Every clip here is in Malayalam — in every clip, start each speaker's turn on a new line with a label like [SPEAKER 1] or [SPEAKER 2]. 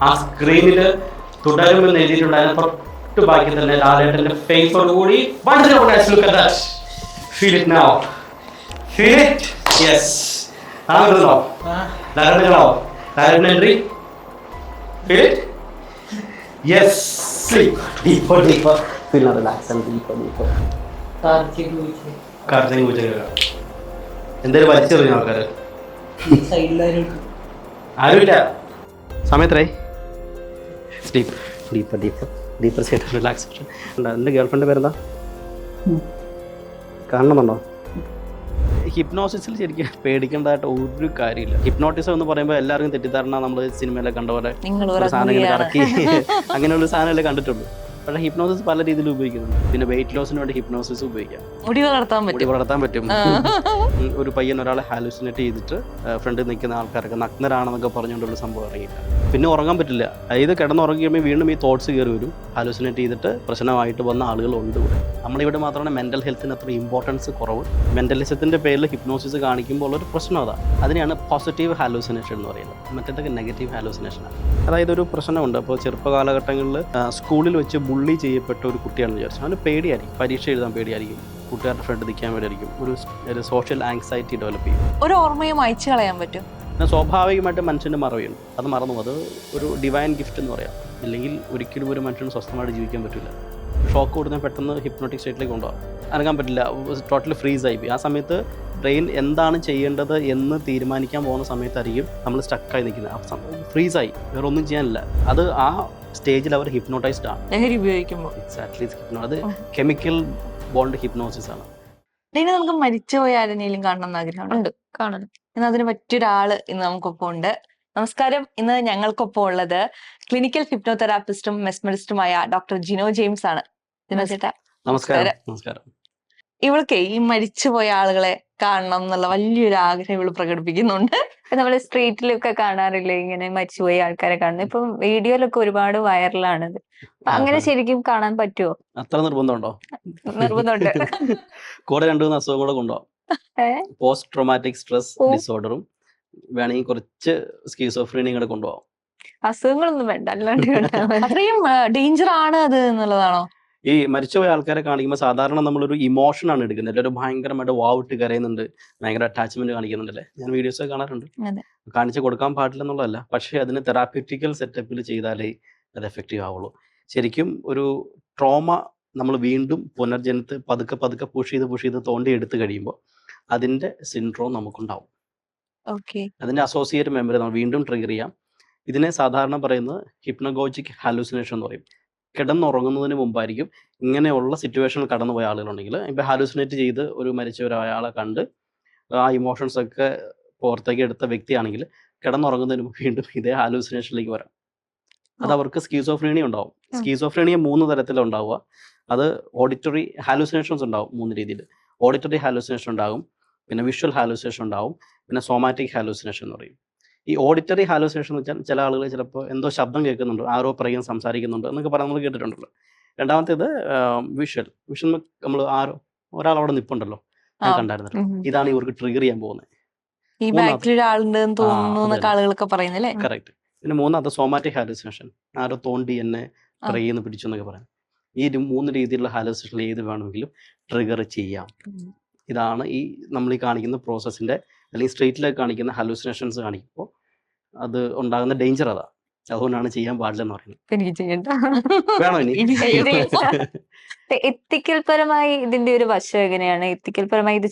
[SPEAKER 1] ആ സ്ക്രീനിൽ തുടരുമെന്ന് എഴുതിയിട്ടുണ്ടായിരുന്നു. തൊട്ട് ബാക്കി തന്നെ ലാലേട്ടന്റെ ഫേസോട് കൂടി feel it now, feel it. Yes, ആണോ ലാലേട്ടനോ Lalettan entry, feel it. Yes, sleep deeper deeper, feel relax and deeper deeper. Karthik Pooja എന്തേലും വലിച്ചെറിഞ്ഞ ആൾക്കാര് ആരുമില്ല. സമയത്രേ deeper deeper deeper deeper state relaxation. എൻ്റെ ഗേൾഫ്രണ്ട് പേരെന്താ കാണണമെന്നുണ്ടോ? ഹിപ്നോസിസിൽ ശരിക്കും പേടിക്കേണ്ടതായിട്ട് ഒരു കാര്യമില്ല. ഹിപ്നോട്ടിസം എന്ന് പറയുമ്പോൾ എല്ലാവർക്കും തെറ്റിദ്ധാരണ നമ്മൾ സിനിമയിലെ കണ്ട പോലെ ഒരു സാധനം ഇങ്ങനെ കറക്കി അങ്ങനെയുള്ള സാധനമല്ലേ കണ്ടിട്ടുള്ളൂ. പക്ഷേ ഹിപ്നോസിസ് പല രീതിയിൽ ഉപയോഗിക്കുന്നുണ്ട്. പിന്നെ വെയിറ്റ് ലോസിന് വേണ്ടി ഹിപ്നോസിസ് ഉപയോഗിക്കാം, മുടി വളർത്താൻ പറ്റും. ഒരു പയ്യൻ ഒരാളെ ഹാലുസിനേറ്റ് ചെയ്തിട്ട് ഫ്രണ്ടിൽ നിൽക്കുന്ന ആൾക്കാരൊക്കെ നഗ്നരാണെന്നൊക്കെ പറഞ്ഞുകൊണ്ടുള്ള സംഭവം ഇറങ്ങിയില്ല. പിന്നെ ഉറങ്ങാൻ പറ്റില്ല. അതായത് കിടന്നുറങ്ങിയുമ്പോൾ വീണ്ടും ഈ തോട്ട്സ് കയറി വരും. ഹാലുസിനേറ്റ് ചെയ്തിട്ട് പ്രശ്നമായിട്ട് വന്ന ആളുകളുണ്ട് ഇവിടെ. നമ്മളിവിടെ മാത്രമാണ് മെൻ്റൽ ഹെൽത്തിന് അത്ര ഇമ്പോർട്ടൻസ് കുറവ്. മെൻ്റലിസത്തിൻ്റെ പേരിൽ ഹിപ്നോസിസ് കാണിക്കുമ്പോൾ ഒരു പ്രശ്നം അതാണ്. അതിനെയാണ് പോസിറ്റീവ് ഹാലൂസിനേഷൻ എന്ന് പറയുന്നത്. മറ്റേതൊക്കെ നെഗറ്റീവ് ഹാലൂസിനേഷനാണ്. അതായത് ഒരു പ്രശ്നമുണ്ട്. അപ്പോൾ ചെറുപ്പകാലഘട്ടങ്ങളിൽ സ്കൂളിൽ വെച്ച് ബുള്ളി ചെയ്യപ്പെട്ട ഒരു കുട്ടിയാണെന്ന് വിചാരിച്ചു. അവന് പേടിയായിരിക്കും, പരീക്ഷ എഴുതാൻ പേടിയായിരിക്കും, കൂട്ടുകാരുടെ ഫ്രണ്ട് നിൽക്കാൻ വേണ്ടിയായിരിക്കും, ഒരു സോഷ്യൽ ആങ്സൈറ്റി ഡെവലപ്പ് ചെയ്യും.
[SPEAKER 2] ഒരു ഓർമ്മയും അയച്ചു കളയാൻ പറ്റും.
[SPEAKER 1] സ്വാഭാവികമായിട്ട് മനുഷ്യൻ്റെ മറവിയുണ്ട്. അത് മറന്നു, അത് ഒരു ഡിവൈൻ ഗിഫ്റ്റ് എന്ന് പറയാം. ഇല്ലെങ്കിൽ ഒരിക്കലും ഒരു മനുഷ്യന് സ്വസ്ഥമായിട്ട് ജീവിക്കാൻ പറ്റില്ല. ഷോക്ക് കൊടുത്താൽ പെട്ടെന്ന് ഹിപ്നോട്ടിക് സ്റ്റേറ്റിലേക്ക് കൊണ്ടുപോകാം. അനങ്ങാൻ പറ്റില്ല, ടോട്ടലി ഫ്രീസ് ആയി പോയി. ആ സമയത്ത് ബ്രെയിൻ എന്താണ് ചെയ്യേണ്ടത് എന്ന് തീരുമാനിക്കാൻ പോകുന്ന സമയത്തായിരിക്കും നമ്മൾ സ്റ്റക്കായി നിൽക്കുന്നത്. ഫ്രീസായി, വേറെ ഒന്നും ചെയ്യാനില്ല. അത് ആ സ്റ്റേജിൽ അവർ ഹിപ്നോട്ടൈസ്ഡ് ആണ്.
[SPEAKER 2] ലഹരി ഉപയോഗിക്കുമ്പോൾ
[SPEAKER 1] എക്സാക്ട്ലി, അത് കെമിക്കൽ ബോണ്ട് ഹിപ്നോസിസ് ആണ്.
[SPEAKER 2] നമുക്ക് മരിച്ചുപോയ ആരെങ്കിലും കാണണം ആഗ്രഹമുണ്ട്. കാണണം. ഇന്ന് അതിന് പറ്റിയൊരാള് ഇന്ന് നമുക്കൊപ്പം ഉണ്ട്. നമസ്കാരം. ഇന്ന് ഞങ്ങൾക്കൊപ്പം ഉള്ളത് ക്ലിനിക്കൽ ഹിപ്നോതെറാപ്പിസ്റ്റും മെസ്മറിസ്റ്റുമായ ഡോക്ടർ ജിനോ ജെയിംസ് ആണ്. ജിനോ ചേട്ടാ
[SPEAKER 1] നമസ്കാരം. നമസ്കാരം.
[SPEAKER 2] ഇവൾക്ക് ഈ മരിച്ചുപോയ ആളുകളെ കാണണം എന്നുള്ള വലിയൊരു ആഗ്രഹം ഇവള് പ്രകടിപ്പിക്കുന്നുണ്ട്.
[SPEAKER 3] നമ്മള് സ്ട്രീറ്റിലൊക്കെ കാണാറില്ലേ ഇങ്ങനെ മരിച്ചുപോയ ആൾക്കാരെ കാണുന്നത്. ഇപ്പം വീഡിയോയിലൊക്കെ ഒരുപാട് വൈറലാണത്. അങ്ങനെ ശരിക്കും കാണാൻ പറ്റുമോ?
[SPEAKER 1] അത്ര നിർബന്ധമുണ്ടോ?
[SPEAKER 3] നിർബന്ധമുണ്ട്.
[SPEAKER 1] കൂടെ 2-3 അസുഖം കൂടെ കൊണ്ടുപോകാം. പോസ്റ്റ് ട്രോമാറ്റിക് സ്ട്രെസ് ഡിസോർഡറും വേണമെങ്കിൽ കുറച്ച് സ്കീസോഫ്രീനിയും കൂടെ കൊണ്ടുപോകാം.
[SPEAKER 3] അസുഖങ്ങളൊന്നും വേണ്ട, അല്ലാണ്ട്
[SPEAKER 2] അത്രയും ഡേഞ്ചർ ആണ് അത് എന്നുള്ളതാണോ?
[SPEAKER 1] ഈ മരിച്ചുപോയ ആൾക്കാരെ കാണിക്കുമ്പോൾ സാധാരണ നമ്മളൊരു ഇമോഷനാണ് എടുക്കുന്നത്. എല്ലാവരും ഭയങ്കരമായിട്ട് വാവിട്ട് കരയുന്നുണ്ട്, ഭയങ്കര അറ്റാച്ച്മെന്റ് കാണിക്കുന്നുണ്ടല്ലേ. ഞാൻ വീഡിയോസ് കാണാറുണ്ട്. കാണിച്ചു കൊടുക്കാൻ പാടില്ല എന്നുള്ളതല്ല, പക്ഷേ അതിന് തെറാപ്യൂട്ടിക്കൽ സെറ്റപ്പിൽ ചെയ്താലേ അത് എഫക്റ്റീവ് ആവുള്ളൂ. ശരിക്കും ഒരു ട്രോമ നമ്മൾ വീണ്ടും പുനർജനത്ത് പതുക്കെ പതുക്കെ പുഷ് ചെയ്ത് തോണ്ടി എടുത്തു കഴിയുമ്പോൾ അതിൻ്റെ സിൻഡ്രോം നമുക്കുണ്ടാവും. അതിൻ്റെ അസോസിയേറ്റ് മെമ്മറി നമ്മൾ വീണ്ടും ട്രിഗർ ചെയ്യാം. ഇതിനെ സാധാരണ പറയുന്നത് ഹിപ്നഗോജിക് ഹാലൂസിനേഷൻ എന്ന് പറയും. കിടന്നുറങ്ങുന്നതിന് മുമ്പായിരിക്കും ഇങ്ങനെയുള്ള സിറ്റുവേഷനിൽ കടന്നുപോയ ആളുകളുണ്ടെങ്കിൽ, ഇപ്പോൾ ഹാലൂസിനേറ്റ് ചെയ്ത് ഒരു മരിച്ച ഒരാളെ കണ്ട് ആ ഇമോഷൻസ് ഒക്കെ പുറത്തേക്ക് എടുത്ത വ്യക്തിയാണെങ്കിൽ കിടന്നുറങ്ങുന്നതിന് മുമ്പ് വീണ്ടും ഇതേ ഹാലൂസിനേഷനിലേക്ക് വരാം. അത് അവർക്ക് സ്കീസോഫ്രീനിയ ഉണ്ടാവും. സ്കീസോഫ്രീനിയ 3 തരത്തിലുണ്ടാവുക. അത് ഓഡിറ്ററി ഹാലൂസിനേഷൻസ് ഉണ്ടാവും 3 രീതിയിൽ. ഓഡിറ്ററി ഹാലൂസിനേഷൻ ഉണ്ടാകും, പിന്നെ വിഷ്വൽ ഹാലൂസിനേഷൻ ഉണ്ടാവും, പിന്നെ സോമാറ്റിക് ഹാലൂസിനേഷൻ എന്ന് പറയും. ഈ ഓഡിറ്ററി ഹാലൂസിനേഷൻ എന്ന് വെച്ചാൽ ചില ആളുകൾ ചിലപ്പോൾ എന്തോ ശബ്ദം കേൾക്കുന്നുണ്ട്, ആരോ പറയുകയും സംസാരിക്കുന്നുണ്ട് എന്നൊക്കെ പറഞ്ഞ് നമ്മൾ കേട്ടിട്ടുണ്ടല്ലോ. രണ്ടാമത്തേത് വിഷ്വൽ നമ്മൾ ഒരാൾ അവിടെ നിൽപ്പുണ്ടല്ലോ, ഞാൻ കണ്ടായിരുന്നല്ലോ. ഇതാണ് ഇവർക്ക് ട്രിഗർ ചെയ്യാൻ പോകുന്നത്. കറക്റ്റ്. പിന്നെ 3 സോമാറ്റിക് ഹാലൂസിനേഷൻ, ആരോ തോണ്ടി എന്നെ പറയുന്നു പിടിച്ചു എന്നൊക്കെ പറയാം. ഈ 3 രീതിയിലുള്ള ഹാലൂസിനേഷൻ ഏത് വേണമെങ്കിലും ട്രിഗർ ചെയ്യാം. ഇതാണ് ഈ നമ്മൾ ഈ കാണിക്കുന്ന പ്രോസസ്സിൻ്റെ, അല്ലെങ്കിൽ സ്ട്രീറ്റിലേക്ക് കാണിക്കുന്ന ഹാലൂസിനേഷൻസ് കാണിക്കുമ്പോൾ അത് ഉണ്ടാകുന്ന ഡേഞ്ചർ അതാണ്. അതുകൊണ്ടാണ് ചെയ്യാൻ പാടില്ലെന്ന് പറയുന്നത്. വേണോ ഇനി?
[SPEAKER 3] എത്തിക്കൽ പരമായി ഇതിന്റെ ഒരു വശം എങ്ങനെയാണ്? എത്തിക്കൽ പരമായി ഇത്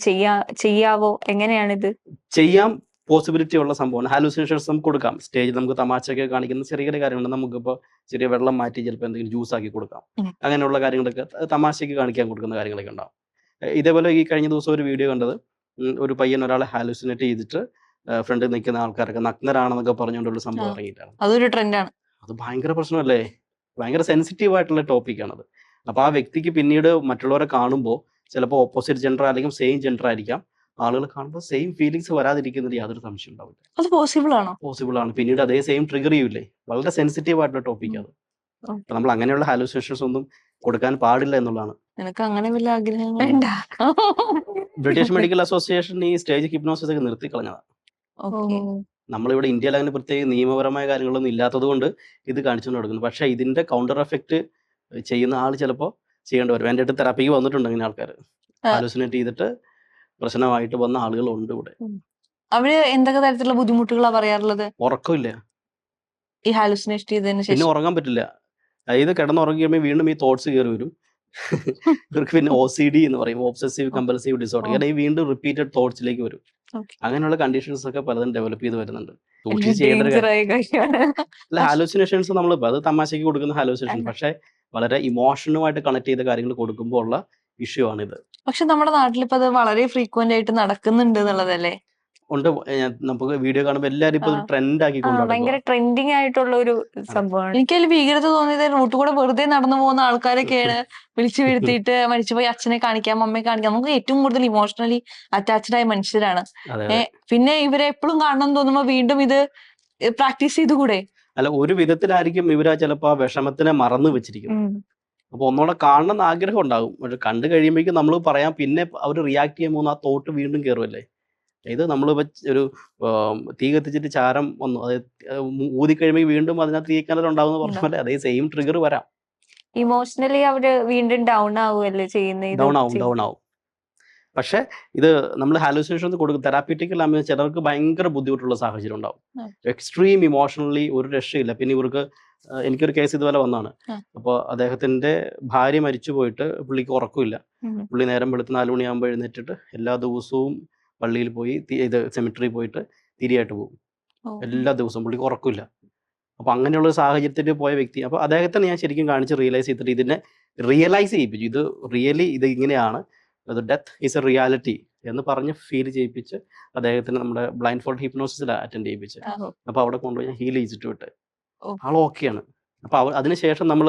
[SPEAKER 3] ചെയ്യാവോ? എങ്ങനെയാണ് ഇത്
[SPEAKER 1] ചെയ്യാം? പോസിബിലിറ്റി ഉള്ള സംഭവമാണ്. ഹാലൂസിനേഷൻസ് നമുക്ക് കൊടുക്കാം. സ്റ്റേജിൽ നമുക്ക് തമാശയൊക്കെ കാണിക്കുന്ന ചെറിയ ചെറിയ കാര്യങ്ങളുണ്ട്. നമുക്കിപ്പോൾ ചെറിയ വെള്ളം മാറ്റി ചിലപ്പോൾ എന്തെങ്കിലും ജ്യൂസ് ആക്കി കൊടുക്കാം. അങ്ങനെയുള്ള കാര്യങ്ങളൊക്കെ തമാശയ്ക്ക് കാണിക്കാൻ കൊടുക്കുന്ന കാര്യങ്ങളൊക്കെ ഉണ്ടാവും. ഇതേപോലെ ഈ കഴിഞ്ഞ ദിവസം ഒരു വീഡിയോ കണ്ടത്, ഒരു പയ്യൻ ഒരാളെ ഹാലൂസിനേറ്റ് ചെയ്തിട്ട് ഫ്രണ്ടിൽ നിൽക്കുന്ന ആൾക്കാരൊക്കെ നഗ്നരാണെന്നൊക്കെ പറഞ്ഞുകൊണ്ടുള്ള സംഭവം ഇറങ്ങിയിട്ടാണ്.
[SPEAKER 2] അതൊരു ട്രെൻഡാണ്.
[SPEAKER 1] അത് ഭയങ്കര പ്രശ്നമല്ലേ? ഭയങ്കര സെൻസിറ്റീവ് ആയിട്ടുള്ള ടോപ്പിക്കാണത്. അപ്പോൾ ആ വ്യക്തിക്ക് പിന്നീട് മറ്റുള്ളവരെ കാണുമ്പോൾ ചിലപ്പോൾ ഓപ്പോസിറ്റ് ജെൻഡർ അല്ലെങ്കിൽ സെയിം ജെൻഡർ ആയിരിക്കാം, ആളുകൾ കാണുമ്പോൾ സെയിം ഫീലിങ്സ് വരാതിരിക്കുന്നതിൽ യാതൊരു സംശയം ഉണ്ടാവില്ല.
[SPEAKER 2] അത് പോസിബിൾ ആണോ?
[SPEAKER 1] പോസിബിൾ ആണ്. പിന്നീട് അതേ സെയിം ട്രിഗർ ചെയ്യൂലേ. വളരെ സെൻസിറ്റീവ് ആയിട്ടുള്ള ടോപ്പിക് അത്. അപ്പൊ നമ്മൾ അങ്ങനെയുള്ള ഹാലൂസിനേഷൻസ് ഒന്നും കൊടുക്കാൻ പാടില്ല എന്നുള്ളതാണ്.
[SPEAKER 2] നിനക്ക് അങ്ങനെ വല്ല ആഗ്രഹം വേണ്ട?
[SPEAKER 1] ബ്രിട്ടീഷ് മെഡിക്കൽ അസോസിയേഷൻ ഈ സ്റ്റേജ് ഹിപ്നോസിസ് ഒക്കെ നിർത്തി കളഞ്ഞതാണ്. നമ്മളിവിടെ ഇന്ത്യയിൽ അങ്ങനെ പ്രത്യേക നിയമപരമായ കാര്യങ്ങളൊന്നും ഇല്ലാത്തത് കൊണ്ട് ഇത് കാണിച്ചുകൊണ്ട് നടക്കുന്നു. പക്ഷേ ഇതിൻ്റെ കൗണ്ടർ എഫക്റ്റ് ചെയ്യുന്ന ആൾ ചിലപ്പോൾ ചെയ്യേണ്ടി വരും. എൻ്റെ അടുത്ത് തെറാപ്പിക്ക് വന്നിട്ടുണ്ട് അങ്ങനെ ആൾക്കാർ ഹാലൂസിനേറ്റ് ചെയ്തിട്ട് പ്രശ്നമായിട്ട് വന്ന ആളുകളുണ്ട് ഇവിടെ.
[SPEAKER 2] അവര് എന്തൊക്കെ തരത്തിലുള്ള ബുദ്ധിമുട്ടുകളാണ് പറയാറുള്ളത്?
[SPEAKER 1] ഉറക്കമില്ല,
[SPEAKER 2] ഈ ഹാലൂസിനേഷൻ ചെയ്തതിന്
[SPEAKER 1] പിന്നെ
[SPEAKER 2] ശേഷം
[SPEAKER 1] ഉറങ്ങാൻ പറ്റില്ല. അതായത് കിടന്നുറങ്ങിയുമ്പോൾ വീണ്ടും ഈ തോട്ട്സ് കയറി വരും. ഇവർക്ക് പിന്നെ OCD എന്ന് പറയും, ഒബ്സസീവ് കമ്പൽസീവ് ഡിസോർഡർ. കാരണം ഈ വീണ്ടും റിപ്പീറ്റഡ് തോട്ട്സിലേക്ക് വരും. അങ്ങനെയുള്ള കണ്ടീഷൻസ് ഒക്കെ പലതും ഡെവലപ്പ് ചെയ്ത് വരുന്നുണ്ട്. സൂക്ഷിച്ച് ചെയ്യേണ്ട ഒരു കാര്യം. അല്ല, ഹാലൂസിനേഷൻസ് നമ്മളിപ്പോൾ അത് തമാശയ്ക്ക് കൊടുക്കുന്ന ഹാലൂസിനേഷൻ, പക്ഷേ വളരെ ഇമോഷനുമായിട്ട് കണക്ട് ചെയ്ത കാര്യങ്ങൾ കൊടുക്കുമ്പോൾ ഉള്ള ഇഷ്യൂ ആണിത്.
[SPEAKER 2] പക്ഷെ നമ്മുടെ നാട്ടിൽ ഇപ്പൊ അത് വളരെ ഫ്രീക്വന്റ് ആയിട്ട് നടക്കുന്നുണ്ട് എന്നുള്ളതല്ലേ?
[SPEAKER 1] ഉണ്ട്. നമുക്ക് വീഡിയോ കാണുമ്പോൾ എല്ലാവരും ഇപ്പൊ ട്രെൻഡ് ആക്കി
[SPEAKER 3] ഭയങ്കര ട്രെൻഡിങ് ആയിട്ടുള്ള ഒരു സംഭവമാണ്.
[SPEAKER 2] എനിക്കതിൽ ഭീകരത തോന്നിയത് റൂട്ട് കൂടെ വെറുതെ നടന്നു പോകുന്ന ആൾക്കാരൊക്കെയാണ് വിളിച്ചു വരുത്തിയിട്ട് മരിച്ചുപോയി അച്ഛനെ കാണിക്കാം, അമ്മയെ കാണിക്കാം. നമുക്ക് ഏറ്റവും കൂടുതൽ ഇമോഷണലി അറ്റാച്ച്ഡ് ആയ മനുഷ്യരാണ്. പിന്നെ ഇവരെ എപ്പോഴും കാണണം തോന്നുമ്പോ വീണ്ടും ഇത് പ്രാക്ടീസ് ചെയ്തുകൂടെ?
[SPEAKER 1] അല്ല, ഒരു വിധത്തിലായിരിക്കും ഇവരാ ചിലപ്പോൾ ആ വിഷമത്തിനെ മറന്നു വെച്ചിരിക്കുന്നത്. അപ്പൊ ഒന്നുകൂടെ കാണണം എന്ന് ആഗ്രഹം ഉണ്ടാകും. പക്ഷെ കണ്ടു കഴിയുമ്പോഴേക്കും നമ്മൾ പറയാം, പിന്നെ അവർ റിയാക്ട് ചെയ്യുമ്പോൾ ആ തോട്ട് വീണ്ടും കയറുമല്ലേ. ഇത് നമ്മൾ ഒരു തീ കത്തിച്ചിട്ട് ചാരം വന്നു, അത് ഊതിക്കഴിയുമ്പോൾ വീണ്ടും അതിനകത്ത് തീക്കനൽ ഉണ്ടാവും എന്ന് പറഞ്ഞ പോലെ അതേ സെയിം ട്രിഗർ വരാം.
[SPEAKER 3] ഇമോഷണലി അവര് വീണ്ടും ഡൗൺ ആവുമല്ലേ ചെയ്യുന്നത്?
[SPEAKER 1] ഡൗൺ ആവും. പക്ഷെ ഇത് നമ്മൾ ഹാലൂസിനേഷൻ കൊടുക്കും തെറാപ്യൂട്ടിക്കൽ ആകുമ്പോൾ ചിലർക്ക് ഭയങ്കര ബുദ്ധിമുട്ടുള്ള സാഹചര്യം ഉണ്ടാവും. എക്സ്ട്രീം ഇമോഷണലി ഒരു രക്ഷയില്ല. പിന്നെ ഇവർക്ക് എനിക്കൊരു കേസ് ഇതുപോലെ വന്നാണ്. അപ്പോൾ അദ്ദേഹത്തിന്റെ ഭാര്യ മരിച്ചു പോയിട്ട് പുള്ളിക്ക് ഉറക്കമില്ല. പുള്ളി നേരം വെളുത്ത് 4 മണിയാകുമ്പോൾ എഴുന്നേറ്റിട്ട് എല്ലാ ദിവസവും പള്ളിയിൽ പോയി ഇത് സെമിട്രി പോയിട്ട് തിരിയായിട്ട് പോകും. എല്ലാ ദിവസവും പുള്ളിക്ക് ഉറക്കമില്ല. അപ്പോൾ അങ്ങനെയുള്ള സാഹചര്യത്തിൽ പോയ വ്യക്തി. അപ്പോൾ അദ്ദേഹത്തെ ഞാൻ ശരിക്കും കാണിച്ച് റിയലൈസ് ചെയ്തിട്ട് ഇതിനെ റിയലൈസ് ചെയ്യിപ്പിച്ചു. ഇത് റിയലി ഇത് ഇങ്ങനെയാണ്, അത് ഡെത്ത് ഈസ് എ റിയാലിറ്റി എന്ന് പറഞ്ഞ് ഫീൽ ചെയ്യിപ്പിച്ച് അദ്ദേഹത്തിന് നമ്മുടെ ബ്ലൈൻഡ് ഫോൾഡ് ഹിപ്നോസിസിൽ അറ്റൻഡ് ചെയ്യിപ്പിച്ച് അപ്പോൾ അവിടെ കൊണ്ടുപോയി ഞാൻ ഹീൽ ചെയ്തിട്ട് വിട്ട് ആൾ ഓക്കെയാണ്. അപ്പോൾ അതിനുശേഷം നമ്മൾ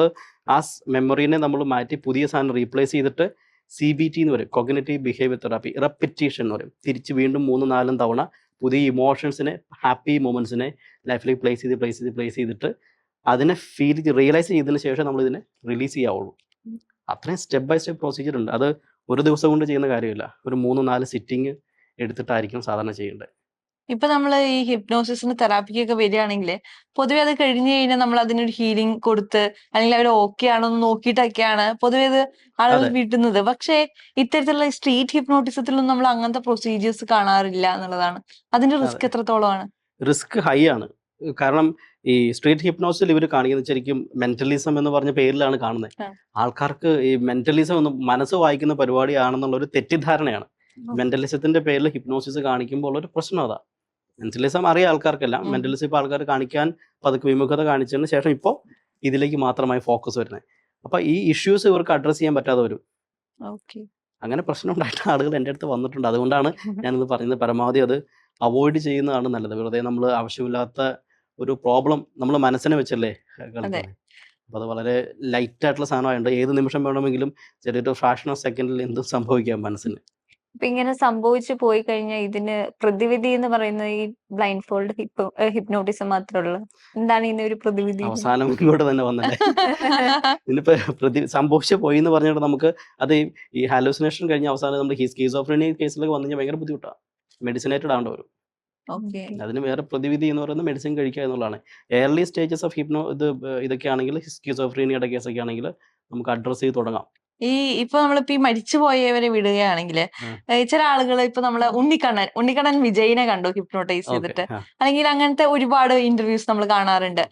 [SPEAKER 1] ആ മെമ്മറീനെ നമ്മൾ മാറ്റി പുതിയ സാധനം റീപ്ലേസ് ചെയ്തിട്ട് CBT എന്ന് പറയും, കോഗ്നിറ്റീവ് ബിഹേവിയർ തെറാപ്പി, റെപ്പിറ്റീഷൻ എന്ന് പറയും. തിരിച്ച് വീണ്ടും 3-4 തവണ പുതിയ ഇമോഷൻസിനെ, ഹാപ്പി മൊമെന്റ്സിനെ ലൈഫിലേക്ക് പ്ലേസ് ചെയ്തിട്ട് അതിനെ ഫീൽ റിയലൈസ് ചെയ്തതിന് ശേഷം നമ്മൾ ഇതിനെ റിലീസ് ചെയ്യാവുള്ളൂ. അത്രയും സ്റ്റെപ്പ് ബൈ സ്റ്റെപ്പ് പ്രൊസീജിയർ ഉണ്ട്. അത് ഒരു ദിവസം കൊണ്ട് ചെയ്യുന്ന കാര്യമില്ല, ഒരു 3-4 സിറ്റിംഗ് എടുത്തിട്ടായിരിക്കും സാധാരണ ചെയ്യേണ്ടത്.
[SPEAKER 2] ഇപ്പൊ നമ്മൾ ഈ ഹിപ്നോസിസിന് തെറാപ്പിക്കൊക്കെ വരികയാണെങ്കിൽ പൊതുവെ അത് കഴിഞ്ഞു കഴിഞ്ഞാൽ നമ്മൾ അതിനൊരു ഹീലിംഗ് കൊടുത്ത് അല്ലെങ്കിൽ അവർ ഓക്കെ ആണോ എന്ന് നോക്കിയിട്ടൊക്കെയാണ് പൊതുവെ ഇത് ആളുകൾ വിട്ടുന്നത്. പക്ഷേ ഇത്തരത്തിലുള്ള സ്ട്രീറ്റ് ഹിപ്നോട്ടിസത്തിലൊന്നും നമ്മൾ അങ്ങനത്തെ പ്രൊസീജിയേഴ്സ് കാണാറില്ല എന്നുള്ളതാണ്. അതിന്റെ റിസ്ക് എത്രത്തോളമാണ്?
[SPEAKER 1] റിസ്ക് ഹൈ ആണ്. കാരണം ഈ സ്ട്രീറ്റ് ഹിപ്നോസിൽ ഇവർ കാണിക്കുന്നത് ശരിക്കും മെന്റലിസം എന്ന് പറഞ്ഞ പേരിലാണ് കാണുന്നത്. ആൾക്കാർക്ക് ഈ മെന്റലിസം എന്ന് മനസ്സ് വായിക്കുന്ന പരിപാടിയാണെന്നുള്ള ഒരു തെറ്റിദ്ധാരണയാണ്. മെന്റലിസത്തിന്റെ പേരിൽ ഹിപ്നോസിസ് കാണിക്കുമ്പോൾ ഒരു പ്രശ്നം അതാ. മെന്റലിസം അറിയാം ആൾക്കാർക്കെല്ലാം. മെന്റലിസം ഇപ്പോൾ ആൾക്കാർ കാണിക്കാൻ പതുക്കെ വിമുഖത കാണിച്ചതിന് ശേഷം ഇപ്പോൾ ഇതിലേക്ക് മാത്രമായി ഫോക്കസ് വരുന്നത്. അപ്പൊ ഈ ഇഷ്യൂസ് ഇവർക്ക് അഡ്രസ് ചെയ്യാൻ പറ്റാതെ വരും. അങ്ങനെ പ്രശ്നം ഉണ്ടായിട്ട് ആളുകൾ എൻ്റെ അടുത്ത് വന്നിട്ടുണ്ട്. അതുകൊണ്ടാണ് ഞാനിത് പറയുന്നത്, പരമാവധി അത് അവോയ്ഡ് ചെയ്യുന്നതാണ് നല്ലത്. വെറുതെ നമ്മൾ ആവശ്യമില്ലാത്ത ഒരു പ്രോബ്ലം നമ്മൾ മനസ്സിനെ വെച്ചല്ലേ കളിക്കുന്നത്. അപ്പോൾ അത് വളരെ ലൈറ്റ് ആയിട്ടുള്ള സാധനമായുണ്ട്. ഏത് നിമിഷം വേണമെങ്കിലും ചെറിയൊരു ഫ്രാക്ഷൻ ഓഫ് സെക്കൻഡിൽ എന്തും സംഭവിക്കാം മനസ്സിന്.
[SPEAKER 3] അപ്പൊ ഇങ്ങനെ സംഭവിച്ചു പോയി കഴിഞ്ഞാൽ ഇതിന് പ്രതിവിധി എന്ന് പറയുന്നത് ഈ ബ്ലൈൻഡ് ഫോൾഡ് ഹിപ്നോട്ടിസം മാത്രമുള്ള എന്താണ് ഇതിന്റെ ഒരു പ്രതിവിധി?
[SPEAKER 1] അവസാനം ഇങ്ങോട്ട് തന്നെ വന്നല്ലേ. ഇതിനിപ്പോ സംഭവിച്ചു പോയി എന്ന് പറഞ്ഞിട്ട് നമുക്ക് അത് ഈ ഹാലൂസിനേഷൻ കഴിഞ്ഞ അവസാനം നമ്മൾ സ്കീസോഫ്രീനിയ കേസിലൊക്കെ വന്നു കഴിഞ്ഞാൽ ഭയങ്കര ബുദ്ധിമുട്ടാണ്. മെഡിസിനേറ്റഡ് ആവേണ്ടി വരും. അതിന് വേറെ പ്രതിവിധി എന്ന് പറയുന്നത് മെഡിസിൻ കഴിക്കുക എന്നുള്ളതാണ്. ഏർലി സ്റ്റേജസ് ഓഫ് ഇതൊക്കെ ആണെങ്കിൽ സ്കീസോഫ്രീനിയയുടെ കേസൊക്കെ ആണെങ്കിൽ നമുക്ക് അഡ്രസ് ചെയ്ത് തുടങ്ങാം.
[SPEAKER 2] ഇപ്പൊ നമ്മളിപ്പോ ഈ മരിച്ചുപോയവരെ വിടുകയാണെങ്കിൽ ചില ആളുകൾ ഇപ്പൊ നമ്മള് ഉണ്ണിക്കണ്ണൻ വിജയിനെ കണ്ടു ഹിപ്നോട്ടൈസ് ചെയ്തിട്ട്, അല്ലെങ്കിൽ അങ്ങനത്തെ ഒരുപാട് ഇന്റർവ്യൂസ് നമ്മൾ കാണാറുണ്ട്.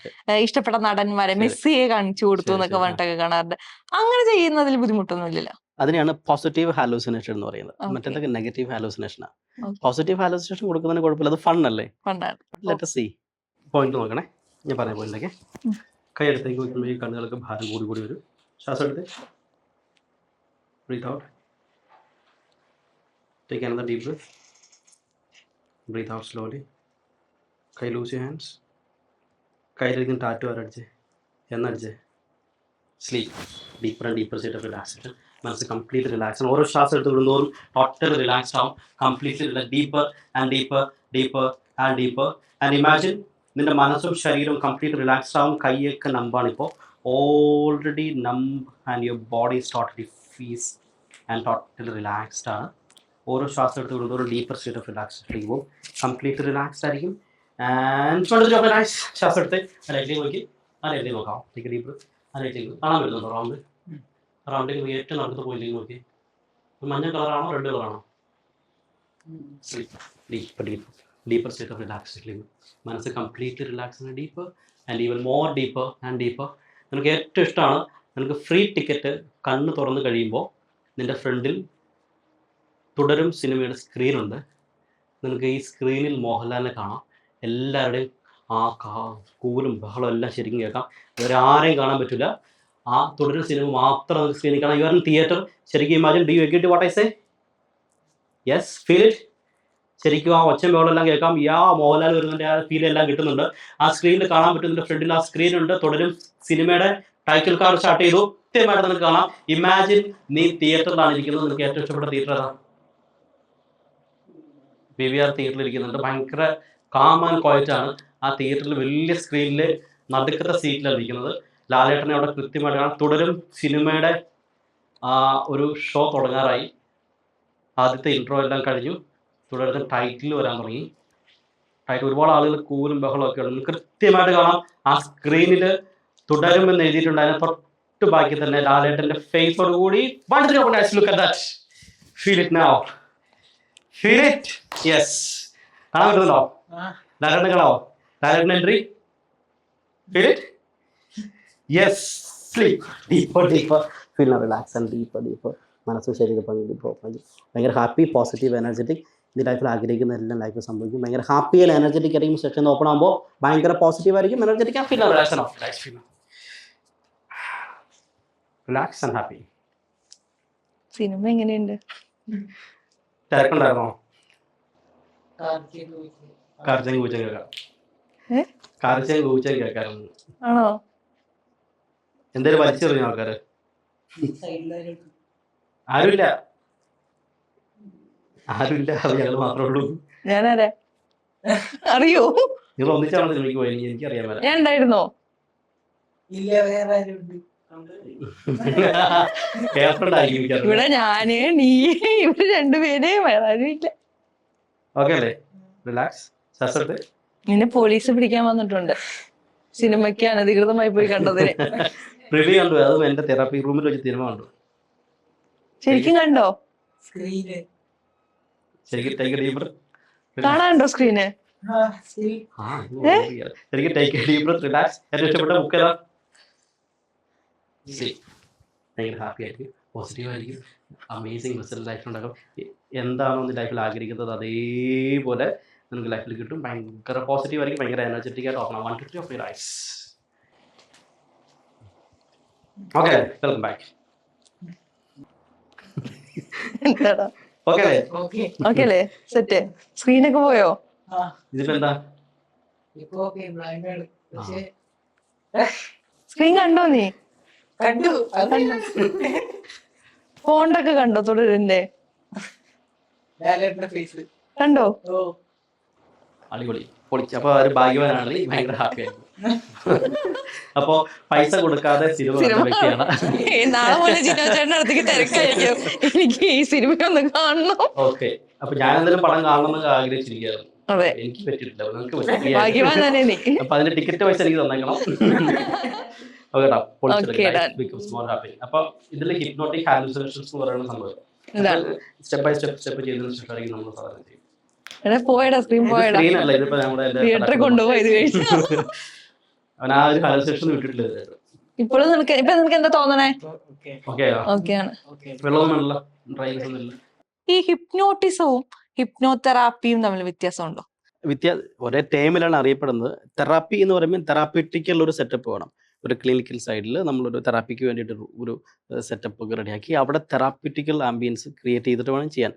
[SPEAKER 2] ഇഷ്ടപ്പെട്ട നടന്മാരെ മെസ്സിയെ കാണിച്ചു കൊടുത്തു എന്നൊക്കെ പറഞ്ഞിട്ടൊക്കെ കാണാറുണ്ട്. അങ്ങനെ ചെയ്യുന്നതിൽ ബുദ്ധിമുട്ടൊന്നുമില്ലല്ലോ?
[SPEAKER 1] അതിനെയാണ് പോസിറ്റീവ് ഹാലൂസിനേഷൻ എന്ന് പറയുന്നത്. മറ്റേതൊക്കെ നെഗറ്റീവ് ഹാലൂസിനേഷനാണ്. പോസിറ്റീവ് ഹാലൂസിനേഷൻ കൊടുക്കുന്നതിന് കുഴപ്പമില്ല, അത് ഫൺ അല്ലേ. Let us see. പോയിന്റ് നോക്കണേ, ഞാൻ പറഞ്ഞ പോയിന്റൊക്കെ. കൈ അടുത്തേക്ക് വയ്ക്കുമ്പോൾ ഈ കണ്ണുകൾക്ക് ഭാരം കൂടി വരും. ശ്വാസം എടുത്ത് breathe out. Take another deep breath. Breathe out slowly. കൈ ലൂസ് യുവർ ഹാൻഡ്സ്. കയ്യിലിരിക്കുന്ന ടാറ്റു ആരടിച്ച് എന്നടിച്ച് sleep. Deeper and deeper state of relaxation. മനസ്സ് കംപ്ലീറ്റ് റിലാക്സ് ആണ്. ഓരോ ശ്വാസം എടുത്ത് വിടുന്നോറും ടോട്ടൽ റിലാക്സ്ഡ് ആവും. Completely deeper and deeper deeper and deeper. And imagine നിന്റെ മനസ്സും ശരീരവും കംപ്ലീറ്റ് റിലാക്സ്ഡ് ആവും. കൈയൊക്കെ നമ്പാണ് ഇപ്പോൾ, already numb, and your body is totally fees and totally relaxed ആണ്. ഓരോ ശ്വാസം എടുത്ത് വിടുന്നോറും ഡീപ്പർ സ്റ്റേറ്റ് ഓഫ് റിലാക്സേഷനിലേക്ക് പോകും. കംപ്ലീറ്റ് റിലാക്സ്ഡ് ആയിരിക്കും. And shoulder open eyes. ശ്വാസം എടുത്ത് ആ ലൈറ്റിലേക്ക് നോക്കി. ആ ലൈറ്റിലേക്ക് നോക്കാം. Take deep. ആ ലൈറ്റിലേക്ക് കാണാൻ പറ്റുന്നുണ്ടോ റൗണ്ട്? റൗണ്ടിലേക്ക് ഏറ്റവും അടുത്ത പോയിലേക്ക് നോക്കി. മഞ്ഞ കളറാണോ റെഡ് കളറാണോ? Deeper state of relax. മനസ്സ് completely relax, deeper and even more deeper and deeper. നിനക്ക് ഏറ്റവും ഇഷ്ടമാണ്, നിനക്ക് ഫ്രീ ടിക്കറ്റ് കണ്ണ് തുറന്ന് കഴിയുമ്പോൾ നിൻ്റെ ഫ്രണ്ടിൽ തുടരും സിനിമയുടെ സ്ക്രീനുണ്ട്. നിനക്ക് ഈ സ്ക്രീനിൽ മോഹൻലാലിനെ കാണാം. എല്ലാവരുടെയും ആ കൂലും ബഹളം എല്ലാം ശരിക്കും കേൾക്കാം. വേറെ ആരെയും കാണാൻ പറ്റില്ല. ആ തുടരും സിനിമ മാത്രം നമുക്ക് സ്ക്രീനിൽ കാണാം. You are in theatre. ശരിക്കും imagine, do you agree to what I say? Yes, feel it. ശരിക്കും ആ ഒച്ചയും ബഹളം എല്ലാം കേൾക്കാം. മോഹൻലാൽ വരുന്നതിൻ്റെ ആ ഫീൽ എല്ലാം കിട്ടുന്നുണ്ട്. ആ സ്ക്രീനിൽ കാണാൻ പറ്റുന്നതിൻ്റെ ഫ്രണ്ടിൽ ആ സ്ക്രീൻ ഉണ്ട്. തുടരും സിനിമയുടെ ടൈറ്റിൽ കാർഡ് സ്റ്റാർട്ട് ചെയ്തു. കൃത്യമായിട്ട് നിനക്ക് കാണാം. ഇമാജിൻ നീ തിയേറ്ററിലാണ് ഇരിക്കുന്നത്. നിനക്ക് ഏറ്റവും ഇഷ്ടപ്പെട്ട തിയേറ്റർ ഏതാ? PVR തിയേറ്ററിൽ ഇരിക്കുന്നുണ്ട്. ഭയങ്കര കാം ആൻഡ് ക്വയറ്റ് ആണ്. ആ തിയേറ്ററിൽ വലിയ സ്ക്രീനിൽ നടുക്കത്തെ സീറ്റിലാണ് ഇരിക്കുന്നത്. ലാലേട്ടനെ അവിടെ കൃത്യമായിട്ട് കാണാം. തുടരും സിനിമയുടെ ഒരു ഷോ തുടങ്ങാറായി. ആദ്യത്തെ ഇൻട്രോ എല്ലാം കഴിഞ്ഞു. തുടർന്ന് ടൈറ്റിൽ വരാൻ തുടങ്ങി. ടൈറ്റിൽ ഒരുപാട് ആളുകൾ കൂലും ബഹളം ഒക്കെ ഉണ്ട്. കൃത്യമായിട്ട് കാണാം. ആ സ്ക്രീനിൽ തുടരുമെന്ന് എഴുതിയിട്ടുണ്ട്. അതിന് തൊട്ട് ബാക്കി തന്നെ ലാലേട്ടന്റെ ഫേസോട് കൂടി feel it now. Feel it. Yes, കാണാൻ പറ്റുന്നുണ്ടോ? ലാലേട്ടൻ കാണാവോ? Lalettan entry. Feel it. Yes, sleep deeper deeper. Feel relax and deeper deeper. മനസ്സും ശരീരം ഭയങ്കര ഹാപ്പി, പോസിറ്റീവ്, എനർജറ്റിക്. ഇത് ലൈഫിൽ ആഗ്രഹിക്കുന്ന എല്ലാം ലൈഫിൽ സംഭവിക്കും. ഭയങ്കര ഹാപ്പി ആൻഡ് എനർജറ്റിക് ആയിരിക്കും. സെക്ഷൻ ഓപ്പൺ ആകുമ്പോൾ ഭയങ്കര പോസിറ്റീവ് ആയിരിക്കും, energetic and feel relax and happy.
[SPEAKER 2] Cinema എങ്ങനെയുണ്ട്?
[SPEAKER 1] തിരക്കുണ്ടായിരുന്നോ? കാർച്ചയും കൂച്ചയും കേൾക്കാം. കാർച്ചയും കൂച്ചയും കേൾക്കാറുണ്ട്.
[SPEAKER 2] ആണോ?
[SPEAKER 1] എന്തേലും വലിച്ചെറിഞ്ഞ ആൾക്കാര്? ആരുമില്ല, ആരുമില്ല. അത് ഞങ്ങൾ മാത്രമേ ഉള്ളൂ.
[SPEAKER 2] ഞാനാരാ അറിയോ?
[SPEAKER 1] നിങ്ങൾ ഒന്നിച്ചാണ് സിനിമയ്ക്ക് പോയി? എനിക്കറിയാൻ പറ്റില്ല.
[SPEAKER 2] ഞാൻ ഉണ്ടായിരുന്നോ? ഇവിടെ ഞാന്, നീ, ഇവര് രണ്ടുപേരെ, വേറെ ആരും ഇല്ല.
[SPEAKER 1] ഓക്കെ അല്ലേ? റിലാക്സ്.
[SPEAKER 2] നിന്നെ പോലീസ് പിടിക്കാൻ വന്നിട്ടുണ്ട്. സിനിമയ്ക്ക് അനധികൃതമായി പോയി കണ്ടതിന്.
[SPEAKER 1] റിവ്യൂ കണ്ടു. അതും എന്റെ തെറാപ്പി റൂമിൽ വെച്ച് സിനിമ കണ്ടു.
[SPEAKER 2] ശരിക്കും കണ്ടോ? കാണാനുണ്ടോ സ്ക്രീന്?
[SPEAKER 1] ശരിക്കും take a deep breath, relax. ഏറ്റവും ഇഷ്ടപ്പെട്ട ബുക്ക് ഏതാ? ഭയങ്കര ഹാപ്പി ആയിരിക്കും, പോസിറ്റീവ് ആയിരിക്കും, അമേസിങ് റിസൾട്ട് ലൈഫിലുണ്ടാകും. എന്താണോ നീ ലൈഫിൽ ആഗ്രഹിക്കുന്നത് അതേപോലെ നിങ്ങൾക്ക് ലൈഫിൽ കിട്ടും. ഭയങ്കര പോസിറ്റീവ് ആയിരിക്കും, ഭയങ്കര എനർജറ്റിക് ആയിട്ട് open. 1 2 3 of your eyes. Okay, welcome back.
[SPEAKER 2] എന്താടാ?
[SPEAKER 1] ഓക്കെ
[SPEAKER 2] അല്ലേ? സെറ്റ്. സ്ക്രീനൊക്കെ പോയോ?
[SPEAKER 1] ഇതിപ്പോ എന്താ?
[SPEAKER 2] സ്ക്രീൻ കണ്ടോ? നീ
[SPEAKER 4] കണ്ടു.
[SPEAKER 2] ഫോണ്ടൊക്കെ കണ്ടോ? തുടരുന്നേ
[SPEAKER 4] ഫേസ്
[SPEAKER 2] കണ്ടോ?
[SPEAKER 1] അടിപൊളി, പൊളിച്ച്. അപ്പൊ ഒരു ഭാഗ്യവാനാണ്, ഭയങ്കര ഹാപ്പി ആയിരുന്നു. അപ്പൊ പൈസ കൊടുക്കാതെ സിനിമ കണ്ട വ്യക്തിയാണ്.
[SPEAKER 2] നാളെ മുതൽ ജിനോചേട്ടൻ്റെ അടുത്തേക്ക് തിരക്കായിരിക്കും, എനിക്ക് ഈ സിനിമ ഒന്ന് കാണണം.
[SPEAKER 1] ഓക്കെ, അപ്പൊ ഞാൻ എന്തെങ്കിലും പടം കാണണമെന്ന് ആഗ്രഹിച്ചിരിക്കുകയായിരുന്നു.
[SPEAKER 2] അതെ,
[SPEAKER 1] എനിക്ക് പറ്റിയിട്ടില്ല, നിങ്ങൾക്ക്
[SPEAKER 2] ഭാഗ്യവാൻ തന്നെ നീ.
[SPEAKER 1] അപ്പൊ അതിന്റെ ടിക്കറ്റ് പൈസ എനിക്ക് തന്നേക്കണം. അപ്പൊ ഇതിൽ ഹിപ്നോട്ടിക് ഹാലുസിനേഷൻസ് എന്ന് പറയുന്ന സംഭവം സ്റ്റെപ്പ് ബൈ സ്റ്റെപ്പ് ചെയ്തതിനു ശേഷമായിരിക്കും നമ്മൾ സാധാരണ ചെയ്യും.
[SPEAKER 2] പോയടാ സ്ക്രീൻ പോയടാ,
[SPEAKER 1] സ്ക്രീനല്ല, ഇതിപ്പോ നമ്മുടെ
[SPEAKER 2] തിയേറ്ററിൽ കൊണ്ടുപോയത് കഴിഞ്ഞു.
[SPEAKER 1] അവൻ ആ ഒരു ഹാലുസിനേഷൻ വിട്ടിട്ടില്ല.
[SPEAKER 2] ഇപ്പോഴും നിനക്ക് എന്താ തോന്നണേ?
[SPEAKER 1] ഓക്കെയാണ്, വെള്ളമൊന്നുമില്ല, ഡ്രൈനസ് ഒന്നുമില്ല.
[SPEAKER 2] ഈ ഹിപ്നോട്ടിസവും ഹിപ്നോതെറാപ്പിയും തമ്മിൽ വ്യത്യാസമുണ്ടോ?
[SPEAKER 1] ഒരേ ടൈമിലാണ് അറിയപ്പെടുന്നത്. തെറാപ്പി എന്ന് പറയുമ്പോൾ തെറാപ്യൂട്ടിക്കൽ ഒരു സെറ്റപ്പ് വേണം. ഒരു ക്ലിനിക്കൽ സൈഡിൽ നമ്മളൊരു തെറാപ്പിക്ക് വേണ്ടിയിട്ട് ഒരു സെറ്റപ്പ് ഒക്കെ റെഡിയാക്കി അവിടെ തെറാപ്യൂട്ടിക്കൽ ആംബിയൻസ് ക്രിയേറ്റ് ചെയ്തിട്ട് വേണം ചെയ്യാൻ.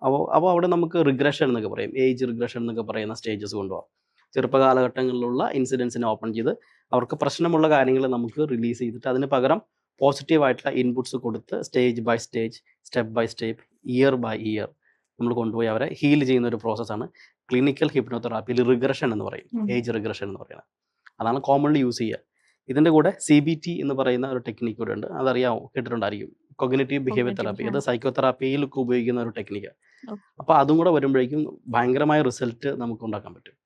[SPEAKER 1] അപ്പോൾ അവിടെ നമുക്ക് റിഗ്രഷൻ എന്നൊക്കെ പറയും, ഏജ് റിഗ്രഷൻ എന്നൊക്കെ പറയുന്ന സ്റ്റേജസ് കൊണ്ടുപോകാം. ചെറുപ്പകാലഘട്ടങ്ങളിലുള്ള ഇൻസിഡൻസിനെ ഓപ്പൺ ചെയ്ത് അവർക്ക് പ്രശ്നമുള്ള കാര്യങ്ങൾ നമുക്ക് റിലീസ് ചെയ്തിട്ട് അതിന് പകരം പോസിറ്റീവായിട്ടുള്ള ഇൻപുട്സ് കൊടുത്ത് stage by stage, step by step, year by year നമ്മൾ കൊണ്ടുപോയി അവരെ ഹീൽ ചെയ്യുന്ന ഒരു പ്രോസസ്സാണ് ക്ലിനിക്കൽ ഹിപ്നോതെറാപ്പിയിൽ റിഗ്രഷൻ എന്ന് പറയും, ഏജ് റിഗ്രഷൻ എന്ന് പറയുന്നത്. അതാണ് കോമൺലി യൂസ് ചെയ്യുക. ഇതിൻ്റെ കൂടെ CBT എന്ന് പറയുന്ന ഒരു ടെക്നിക്ക് കൂടെ ഉണ്ട്, അതറിയാമോ? കേട്ടിട്ടുണ്ടായിരിക്കും, കൊഗ്നിറ്റീവ് ബിഹേവിയർ തെറാപ്പി. അത് സൈക്കോതെറാപ്പിയിലൊക്കെ ഉപയോഗിക്കുന്ന ഒരു ടെക്നിക്കാണ്. അപ്പോൾ അതും കൂടെ വരുമ്പോഴേക്കും ഭയങ്കരമായ റിസൾട്ട് നമുക്ക് ഉണ്ടാക്കാൻ പറ്റും.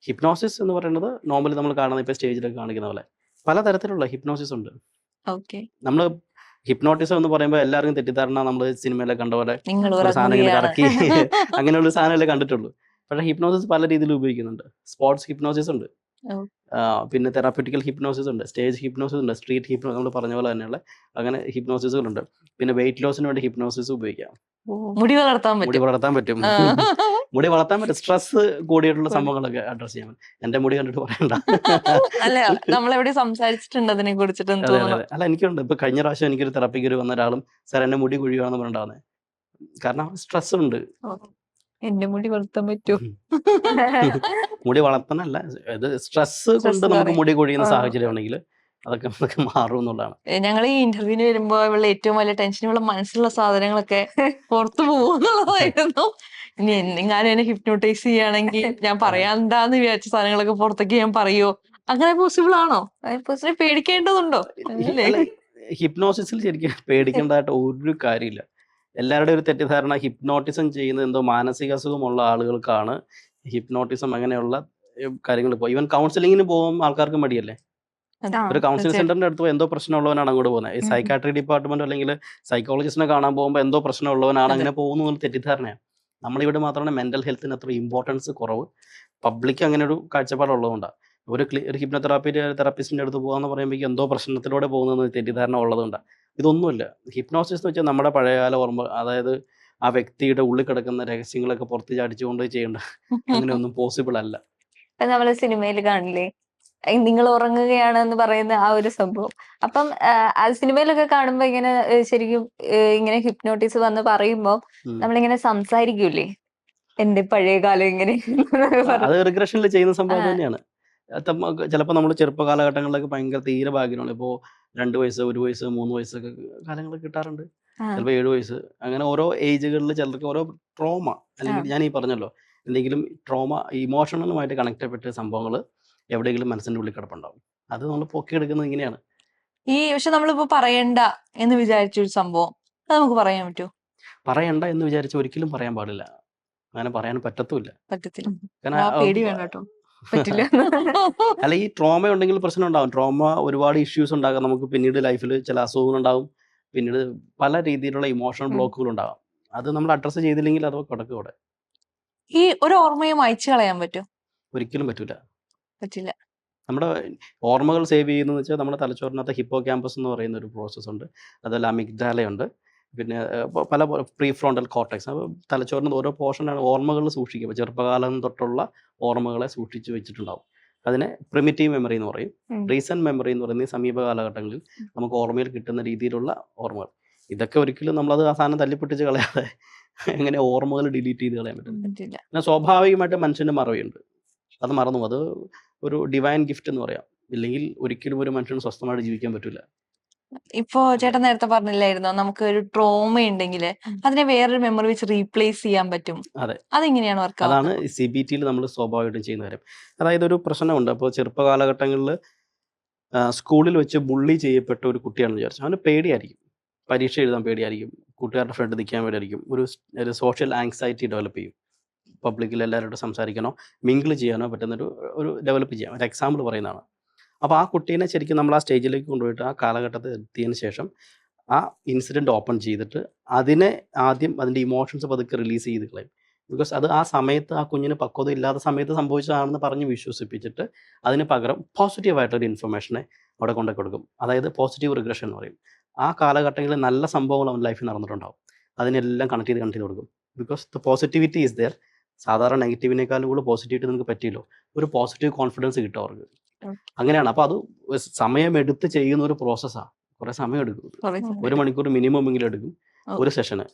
[SPEAKER 1] ഹിപ്നോസിസ് എന്ന് പറയുന്നത് നോർമലി നമ്മൾ കാണുന്ന ഇപ്പോൾ സ്റ്റേജിലൊക്കെ കാണിക്കുന്ന പോലെ പലതരത്തിലുള്ള ഹിപ്നോസിസ് ഉണ്ട്.
[SPEAKER 2] ഓക്കെ.
[SPEAKER 1] നമ്മൾ ഹിപ്നോട്ടിസം എന്ന് പറയുമ്പോൾ എല്ലാവർക്കും തെറ്റിദ്ധാരണ നമ്മൾ സിനിമയിലൊക്കെ കണ്ട പോലെ
[SPEAKER 2] നിങ്ങൾ
[SPEAKER 1] ഒരു സാധനം ഇങ്ങനെ
[SPEAKER 2] ഉറങ്ങുകയാണ്.
[SPEAKER 1] കറക്കി അങ്ങനെയുള്ള സാധനമല്ലേ കണ്ടിട്ടുള്ളൂ. പക്ഷേ ഹിപ്നോസിസ് പല രീതിയിൽ ഉപയോഗിക്കുന്നുണ്ട്. സ്പോർട്സ് ഹിപ്നോസിസ് ഉണ്ട്,
[SPEAKER 2] ഓ.
[SPEAKER 1] പിന്നെ തെറാപ്യൂട്ടിക്കൽ ഹിപ്നോസിസ് ഉണ്ട്, സ്റ്റേജ് ഹിപ്നോസിസ് ഉണ്ട്, സ്ട്രീറ്റ് ഹിപ്നോ നമ്മൾ പറഞ്ഞ പോലെ തന്നെയുള്ള അങ്ങനെ ഹിപ്നോസിസുകളുണ്ട്. പിന്നെ വെയിറ്റ് ലോസിന് വേണ്ടി ഹിപ്നോസിസ് ഉപയോഗിക്കാം.
[SPEAKER 2] മുടി വളർത്താൻ
[SPEAKER 1] മുടി
[SPEAKER 2] പറ്റും.
[SPEAKER 1] വളർത്താൻ പറ്റും.
[SPEAKER 2] ആ.
[SPEAKER 1] മുടി വളർത്താൻ പറ്റും. സ്ട്രെസ് കൂടിയിട്ടുള്ള സംഭവങ്ങളൊക്കെ അഡ്രസ് ചെയ്യാൻ പറ്റും. എന്റെ മുടി കണ്ടിട്ട് പറയണ്ട.
[SPEAKER 2] അല്ല, നമ്മളെവിടെ സംസാരിച്ചിട്ടുണ്ട് അതിനെ കുറിച്ചിട്ടെന്ന്
[SPEAKER 1] അതെ അതെ
[SPEAKER 2] തോന്നുന്നു.
[SPEAKER 1] അതെ. അല്ല എനിക്കുണ്ട്. ഇപ്പൊ കഴിഞ്ഞ പ്രാവശ്യം എനിക്കൊരു തെറാപ്പിക്ക് വന്ന ഒരാളും സാർ എന്റെ മുടി കുഴിയാണെന്ന് പറഞ്ഞിട്ടുണ്ടാവുന്നത്. കാരണം സ്ട്രെസ് ഉണ്ട്.
[SPEAKER 2] എന്റെ മുടി വളർത്താൻ പറ്റുമോ?
[SPEAKER 1] മുടി വളർത്താനല്ല, ഇത് സ്ട്രെസ് കൊണ്ട് നമുക്ക് മുടി കൊഴിയുന്ന സാഹചര്യം ഉണ്ടെങ്കിൽ അതൊക്കെ നമുക്ക് മാറും എന്നുള്ളതാണ്.
[SPEAKER 2] ഞങ്ങൾ ഈ ഇന്റർവ്യൂവിന് വരുമ്പോ ഇവളുടെ ഏറ്റവും വലിയ ടെൻഷൻ ഇവളുടെ മനസ്സിലുള്ള സാധനങ്ങളൊക്കെ പുറത്തു പോകുന്നുള്ളതായിരുന്നു. ഇനി എന്നെങ്ങാനും എന്നെ ഹിപ്നോട്ടൈസ് ചെയ്യുകയാണെങ്കിൽ ഞാൻ പറയാണ്ടാന്ന് വിചാരിച്ച സാധനങ്ങളൊക്കെ പുറത്തേക്ക് ഞാൻ പറയോ? അങ്ങനെ പോസിബിൾ ആണോ? പേടിക്കേണ്ടതുണ്ടോ?
[SPEAKER 1] ഹിപ്നോസിസിൽ ശരിക്കും പേടിക്കേണ്ടതായിട്ട് ഒരു കാര്യമില്ല. എല്ലാവരുടെയും ഒരു തെറ്റിദ്ധാരണ ഹിപ്നോട്ടിസം ചെയ്യുന്നത് എന്തോ മാനസിക അസുഖമുള്ള ആളുകൾക്കാണ് ഹിപ്നോട്ടിസം അങ്ങനെയുള്ള കാര്യങ്ങൾ. ഇപ്പോൾ ഈവൻ കൗൺസിലിങ്ങിന് പോകുമ്പോൾ ആൾക്കാർക്ക് മടിയല്ലേ. ഒരു കൗൺസിലിംഗ് സെന്ററിന്റെ അടുത്ത് എന്തോ പ്രശ്നമുള്ളവനാണ് അങ്ങോട്ട് പോകുന്നത്. ഈ സൈക്കാട്രി ഡിപ്പാർട്ട്മെന്റ് അല്ലെങ്കിൽ സൈക്കോളജിസ്റ്റിനെ കാണാൻ പോകുമ്പോൾ എന്തോ പ്രശ്നമുള്ളവനാണ് അങ്ങനെ പോകുന്ന തെറ്റിദ്ധാരണയാണ്. നമ്മളിവിടെ മാത്രമാണ് മെന്റൽ ഹെൽത്തിന് അത്ര ഇമ്പോർട്ടൻസ് കുറവ്. പബ്ലിക് അങ്ങനെ ഒരു കാഴ്ചപ്പാടുള്ളതുകൊണ്ടാണ്. ഒരു തെറാപ്പിസ്റ്റിന്റെ അടുത്ത് പോകാന്ന് പറയുമ്പോൾ എന്തോ പ്രശ്നത്തിലൂടെ പോകുന്നത് തെറ്റിദ്ധാരണ ഉള്ളതുകൊണ്ടാണ്. ഇതൊന്നുമില്ല. ഹിപ്നോസിസ് എന്ന് വെച്ചാൽ നമ്മുടെ പഴയകാല ഓർമ്മ, അതായത് ആ വ്യക്തിയുടെ ഉള്ളിൽ കിടക്കുന്ന രഹസ്യങ്ങളൊക്കെ പുറത്ത് ചാടിച്ചുകൊണ്ട് ചെയ്യേണ്ട അങ്ങനെയൊന്നും പോസിബിൾ അല്ല.
[SPEAKER 3] നമ്മള് സിനിമയിൽ കാണില്ലേ, നിങ്ങൾ ഉറങ്ങുകയാണെന്ന് പറയുന്ന ആ ഒരു സംഭവം. അപ്പം അത് സിനിമയിലൊക്കെ കാണുമ്പോ ഇങ്ങനെ ശരിക്കും ഇങ്ങനെ ഹിപ്നോട്ടിസ് വന്ന് പറയുമ്പോ നമ്മളിങ്ങനെ സംസാരിക്കൂലേ, എന്റെ പഴയ കാലം ഇങ്ങനെ.
[SPEAKER 1] അത് റിഗ്രഷനിൽ ചെയ്യുന്ന സംഭവം തന്നെയാണ്. ചിലപ്പോൾ നമ്മൾ ചെറുപ്പ കാലഘട്ടങ്ങളിലൊക്കെ ഭയങ്കര തീരെ ഭാഗ്യമാണ്. ഇപ്പോൾ 2 വയസ്സ് 1 വയസ്സ് 3 വയസ്സൊക്കെ കാലങ്ങൾ കിട്ടാറുണ്ട്. ചിലപ്പോൾ 7 വയസ്സ്, അങ്ങനെ ഓരോ ഏജുകളിൽ ചിലർക്ക് ഓരോ ട്രോമ അല്ലെങ്കിൽ ഞാൻ ഈ പറഞ്ഞല്ലോ എന്തെങ്കിലും ട്രോമ ഇമോഷണലുമായിട്ട് കണക്റ്റപ്പെട്ട സംഭവങ്ങൾ എവിടെയെങ്കിലും മനസ്സിൻ്റെ ഉള്ളിൽ കിടപ്പുണ്ടാവും. അത് നമ്മൾ പൊക്കിയെടുക്കുന്നത് ഇങ്ങനെയാണ്.
[SPEAKER 2] പക്ഷെ നമ്മളിപ്പോ പറയണ്ട എന്ന് വിചാരിച്ചൊരു സംഭവം അത് നമുക്ക് പറയാൻ പറ്റുമോ?
[SPEAKER 1] പറയണ്ട എന്ന് വിചാരിച്ച് ഒരിക്കലും പറയാൻ പാടില്ല. അങ്ങനെ പറയാൻ പറ്റത്തുമില്ല.
[SPEAKER 2] പറ്റത്തില്ല. പേടി വേണം കേട്ടോ. പറ്റില്ല.
[SPEAKER 1] അല്ല, ഈ ട്രോമ ഉണ്ടെങ്കിൽ പ്രശ്നം ഉണ്ടാവും. ട്രോമ ഒരുപാട് ഇഷ്യൂസ് ഉണ്ടാകാം. നമുക്ക് പിന്നീട് ലൈഫിൽ ചില അസുഖങ്ങൾ ഉണ്ടാവും. പിന്നീട് പല രീതിയിലുള്ള ഇമോഷണൽ ബ്ലോക്കുകൾ ഉണ്ടാകാം. അത് നമ്മൾ അഡ്രസ്സ് ചെയ്തില്ലെങ്കിൽ അത് കിടക്കും അവിടെ.
[SPEAKER 2] ഈ ഒരു ഓർമ്മയെ മായ്ച്ചു കളയാൻ പറ്റുമോ?
[SPEAKER 1] ഒരിക്കലും പറ്റില്ല.
[SPEAKER 2] പറ്റില്ല.
[SPEAKER 1] നമ്മുടെ ഓർമ്മകൾ സേവ് ചെയ്യുന്നതെന്ന് വെച്ചാൽ നമ്മുടെ തലച്ചോറിനകത്ത് ഹിപ്പോ ക്യാമ്പസ് എന്ന് പറയുന്ന ഒരു പ്രോസസ്സ് ഉണ്ട്. അതുപോലെ അമിഗ്ഡാലയുണ്ട്. പിന്നെ പല പ്രീ ഫ്രോണ്ടൽ കോർട്ടെക്സ്. അപ്പോൾ തലച്ചോറിന് ഓരോ പോർഷനാണ് ഓർമ്മകൾ സൂക്ഷിക്കുക. ചെറുപ്പകാലം തൊട്ടുള്ള ഓർമ്മകളെ സൂക്ഷിച്ച് വെച്ചിട്ടുണ്ടാവും. അതിനെ പ്രിമിറ്റീവ് മെമ്മറി എന്ന് പറയും. റീസെന്റ് മെമ്മറി എന്ന് പറയുന്നത് സമീപ കാലഘട്ടങ്ങളിൽ നമുക്ക് ഓർമ്മയിൽ കിട്ടുന്ന രീതിയിലുള്ള ഓർമ്മകൾ. ഇതൊക്കെ ഒരിക്കലും നമ്മളത് ആ സാധനം തല്ലിപ്പൊട്ടിച്ച് കളയാതെ എങ്ങനെ ഓർമ്മകൾ ഡിലീറ്റ് ചെയ്ത് കളയാൻ പറ്റും? പിന്നെ സ്വാഭാവികമായിട്ട് മനുഷ്യൻ്റെ മറവിയുണ്ട്. അത് മറന്നു. അത് ഒരു ഡിവൈൻ ഗിഫ്റ്റ് എന്ന് പറയാം. ഇല്ലെങ്കിൽ ഒരിക്കലും ഒരു മനുഷ്യന് സ്വസ്ഥമായിട്ട് ജീവിക്കാൻ പറ്റില്ല.
[SPEAKER 2] ഇപ്പോ ചേട്ടൻ നേരത്തെ പറഞ്ഞില്ലായിരുന്നോ, നമുക്ക് ഒരു ട്രോമ ഉണ്ടെങ്കിൽ അതിനെ വേറൊരു മെമ്മറി വെച്ച് റീപ്ലേസ് ചെയ്യാൻ പറ്റും.
[SPEAKER 1] അതെ,
[SPEAKER 2] അതെങ്ങനെയാണ് വർക്ക്?
[SPEAKER 1] അതാണ് CBTയിൽ നമ്മൾ സ്വാഭാവികമായിട്ടും ചെയ്യുന്ന കാര്യം. അതായത് ഒരു പ്രശ്നമുണ്ട്. അപ്പോൾ ചെറുപ്പ കാലഘട്ടങ്ങളിൽ സ്കൂളിൽ വെച്ച് ബുള്ളി ചെയ്യപ്പെട്ട ഒരു കുട്ടിയാണെന്ന് വിചാരിച്ചു. അവന് പേടിയായിരിക്കും, പരീക്ഷ എഴുതാൻ പേടിയായിരിക്കും, കൂട്ടുകാരുടെ ഫ്രണ്ട് നിൽക്കാൻ പേടിയായിരിക്കും, ഒരു സോഷ്യൽ ആങ്സൈറ്റി ഡെവലപ്പ് ചെയ്യും. പബ്ലിക്കിൽ എല്ലാവരോടും സംസാരിക്കാനോ മിങ്കിൾ ചെയ്യാനോ പറ്റുന്നൊരു ഡെവലപ്പ് ചെയ്യാം. ഒരു എക്സാമ്പിൾ പറയുന്നതാണ്. അപ്പോൾ ആ കുട്ടീനെ ശരിക്കും നമ്മൾ ആ സ്റ്റേജിലേക്ക് കൊണ്ടുപോയിട്ട് ആ കാലഘട്ടത്തിൽ എത്തിയതിന് ശേഷം ആ ഇൻസിഡൻറ്റ് ഓപ്പൺ ചെയ്തിട്ട് അതിനെ ആദ്യം അതിൻ്റെ ഇമോഷൻസ് പതുക്കെ റിലീസ് ചെയ്ത് കളയും. ബിക്കോസ് അത് ആ സമയത്ത് ആ കുഞ്ഞിന് പക്വത ഇല്ലാത്ത സമയത്ത് സംഭവിച്ചതാണെന്ന് പറഞ്ഞ് വിശ്വസിപ്പിച്ചിട്ട് അതിന് പകരം പോസിറ്റീവായിട്ടൊരു ഇൻഫർമേഷനെ അവിടെ കൊണ്ടു കൊടുക്കും. അതായത് പോസിറ്റീവ് റിഗ്രഷൻ എന്ന് പറയും. ആ കാലഘട്ടങ്ങളിൽ നല്ല സംഭവങ്ങൾ അവൻ ലൈഫിൽ നടന്നിട്ടുണ്ടാവും. അതിനെല്ലാം കണക്ട് ചെയ്ത് കൊടുക്കും. Because the positivity is there. സാധാരണ നെഗറ്റീവിനേക്കാളും കൂടെ പോസിറ്റിവിറ്റി നിങ്ങൾക്ക് പറ്റിയല്ലോ. ഒരു പോസിറ്റീവ് കോൺഫിഡൻസ് കിട്ടും അവർക്ക്. അങ്ങനെയാണ്. അപ്പോൾ അത് സമയമെടുത്ത് ചെയ്യുന്ന ഒരു പ്രോസസ്സാണ്. കുറേ സമയം എടുക്കും. 1 മണിക്കൂർ മിനിമം എങ്കിലും എടുക്കും ഒരു സെഷന്.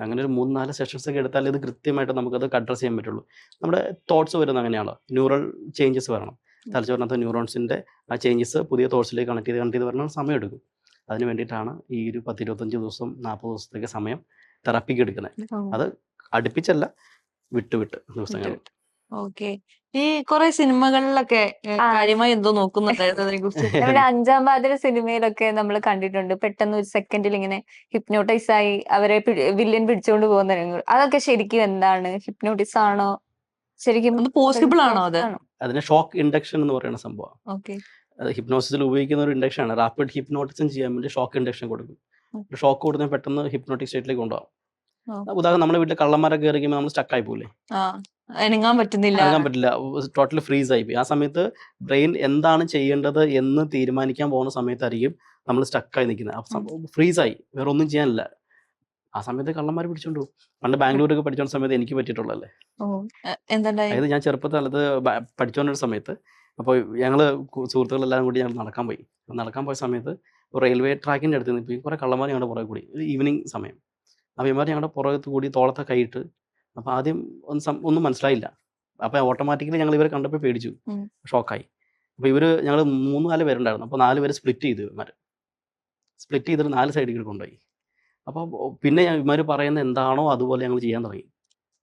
[SPEAKER 1] അങ്ങനെ ഒരു 3-4 സെഷൻസ് ഒക്കെ എടുത്താൽ ഇത് കൃത്യമായിട്ട് നമുക്കത് അഡ്രസ് ചെയ്യാൻ പറ്റുള്ളൂ. നമ്മുടെ തോട്ട്സ് വരുന്നത് അങ്ങനെയാണോ, ന്യൂറൽ ചേഞ്ചസ് വരണം. തലച്ചോറിനകത്ത് ന്യൂറോൺസിൻ്റെ ആ ചേഞ്ചസ് പുതിയ തോട്ട്സിലേക്ക് കണക്ട് ചെയ്ത് വരണം. സമയം എടുക്കും. അതിന് വേണ്ടിയിട്ടാണ് ഈ ഒരു 10-25 ദിവസം 40 ദിവസത്തേക്ക് സമയം തെറാപ്പിക്ക് എടുക്കുന്നത്. അത് അടുപ്പിച്ചല്ല, വിട്ട് ദിവസങ്ങൾ.
[SPEAKER 2] ഓക്കെ. ഈ കുറെ സിനിമകളിലൊക്കെ കാര്യമായി എന്തോ നോക്കുന്നുണ്ടായിരുന്നു അതിനെ കുറിച്ച്.
[SPEAKER 3] നമ്മുടെ 5-ാം പാതിര സിനിമയിലൊക്കെ നമ്മൾ കണ്ടിട്ടുണ്ട്, പെട്ടെന്ന് ഒരു സെക്കൻഡിൽ ഇങ്ങനെ ഹിപ്നോട്ടൈസ് ആയി അവരെ വില്ലൻ പിടിച്ചുകൊണ്ട് പോകുന്ന രംഗങ്ങൾ. അതൊക്കെ ശരിക്കും എന്താണ്, ഹിപ്നോട്ടിസ് ആണോ? ശരിക്കും
[SPEAKER 2] അത് പോസിബിൾ ആണോ? അത്
[SPEAKER 1] അതിനെ ഷോക്ക് ഇൻഡക്ഷൻ എന്ന് പറയുന്ന സംഭവം.
[SPEAKER 2] ഓക്കെ.
[SPEAKER 1] അത് ഹിപ്നോസിസിൽ ഉപയോഗിക്കുന്ന ഒരു ഇൻഡക്ഷൻ ആണ്. റാപ്പിഡ് ഹിപ്നോട്ടിസം ചെയ്യാൻ വേണ്ടി ഷോക്ക് ഇൻഡക്ഷൻ കൊടുക്കും. ഷോക്ക് കൊടുത്താൽ പെട്ടെന്ന് ഹിപ്നോട്ടിക് സ്റ്റേറ്റിലേക്ക് കൊണ്ടുപോകും. ഉദാഹരണം നമ്മുടെ വീട്ടിൽ കള്ളന്മാരൊക്കെ ഇറങ്ങുമ്പോൾ നമ്മൾ സ്റ്റക്ക് ആയി പോലെ,
[SPEAKER 2] അനങ്ങാൻ പറ്റുന്നില്ല,
[SPEAKER 1] ഇറങ്ങാൻ പറ്റില്ല, ടോട്ടലി ഫ്രീസ് ആയി പോയി. ആ സമയത്ത് ബ്രെയിൻ എന്താണ് ചെയ്യേണ്ടത് എന്ന് തീരുമാനിക്കാൻ പോകുന്ന സമയത്തായിരിക്കും നമ്മൾ സ്റ്റക്കായി നിൽക്കുന്നത്. ഫ്രീസായി, വേറെ ഒന്നും ചെയ്യാനില്ല. ആ സമയത്ത് കള്ളന്മാർ പിടിച്ചോണ്ട് പോകും. പണ്ട് ബാംഗ്ലൂരൊക്കെ പഠിച്ചോണ്ട സമയത്ത് എനിക്ക് പറ്റിയിട്ടുള്ളതല്ലേ. അതായത് ഞാൻ ചെറുപ്പകാലത്ത് പഠിച്ചോണ്ടിരുന്ന സമയത്ത്, അപ്പോൾ ഞങ്ങള് സുഹൃത്തുക്കളെല്ലാം കൂടി ഞങ്ങൾ നടക്കാൻ പോയി. നടക്കാൻ പോയ സമയത്ത് റെയിൽവേ ട്രാക്കിന്റെ അടുത്ത് നിന്ന് കുറെ കള്ളന്മാർ ഞങ്ങളുടെ പുറകെ കൂടി, ഒരു ഈവനിങ് സമയം. അപ്പോൾ ഇവന്മാർ ഞങ്ങളുടെ പുറകത്ത് കൂടി തോളത്തെ കൈയിട്ട്, അപ്പോൾ ആദ്യം ഒന്നും മനസ്സിലായില്ല. അപ്പോൾ ഓട്ടോമാറ്റിക്കലി ഞങ്ങൾ ഇവരെ കണ്ടപ്പോൾ പേടിച്ചു, ഷോക്കായി. അപ്പോൾ ഞങ്ങൾ 3-4 പേരുണ്ടായിരുന്നു. അപ്പോൾ 4 പേര് സ്പ്ലിറ്റ് ചെയ്തു. ഇവന്മാർ സ്പ്ലിറ്റ് ചെയ്തിട്ട് 4 സൈഡിൽ കൊണ്ടുപോയി. അപ്പോൾ പിന്നെ ഇവന്മാർ പറയുന്ന എന്താണോ അതുപോലെ ഞങ്ങൾ ചെയ്യാൻ തുടങ്ങി.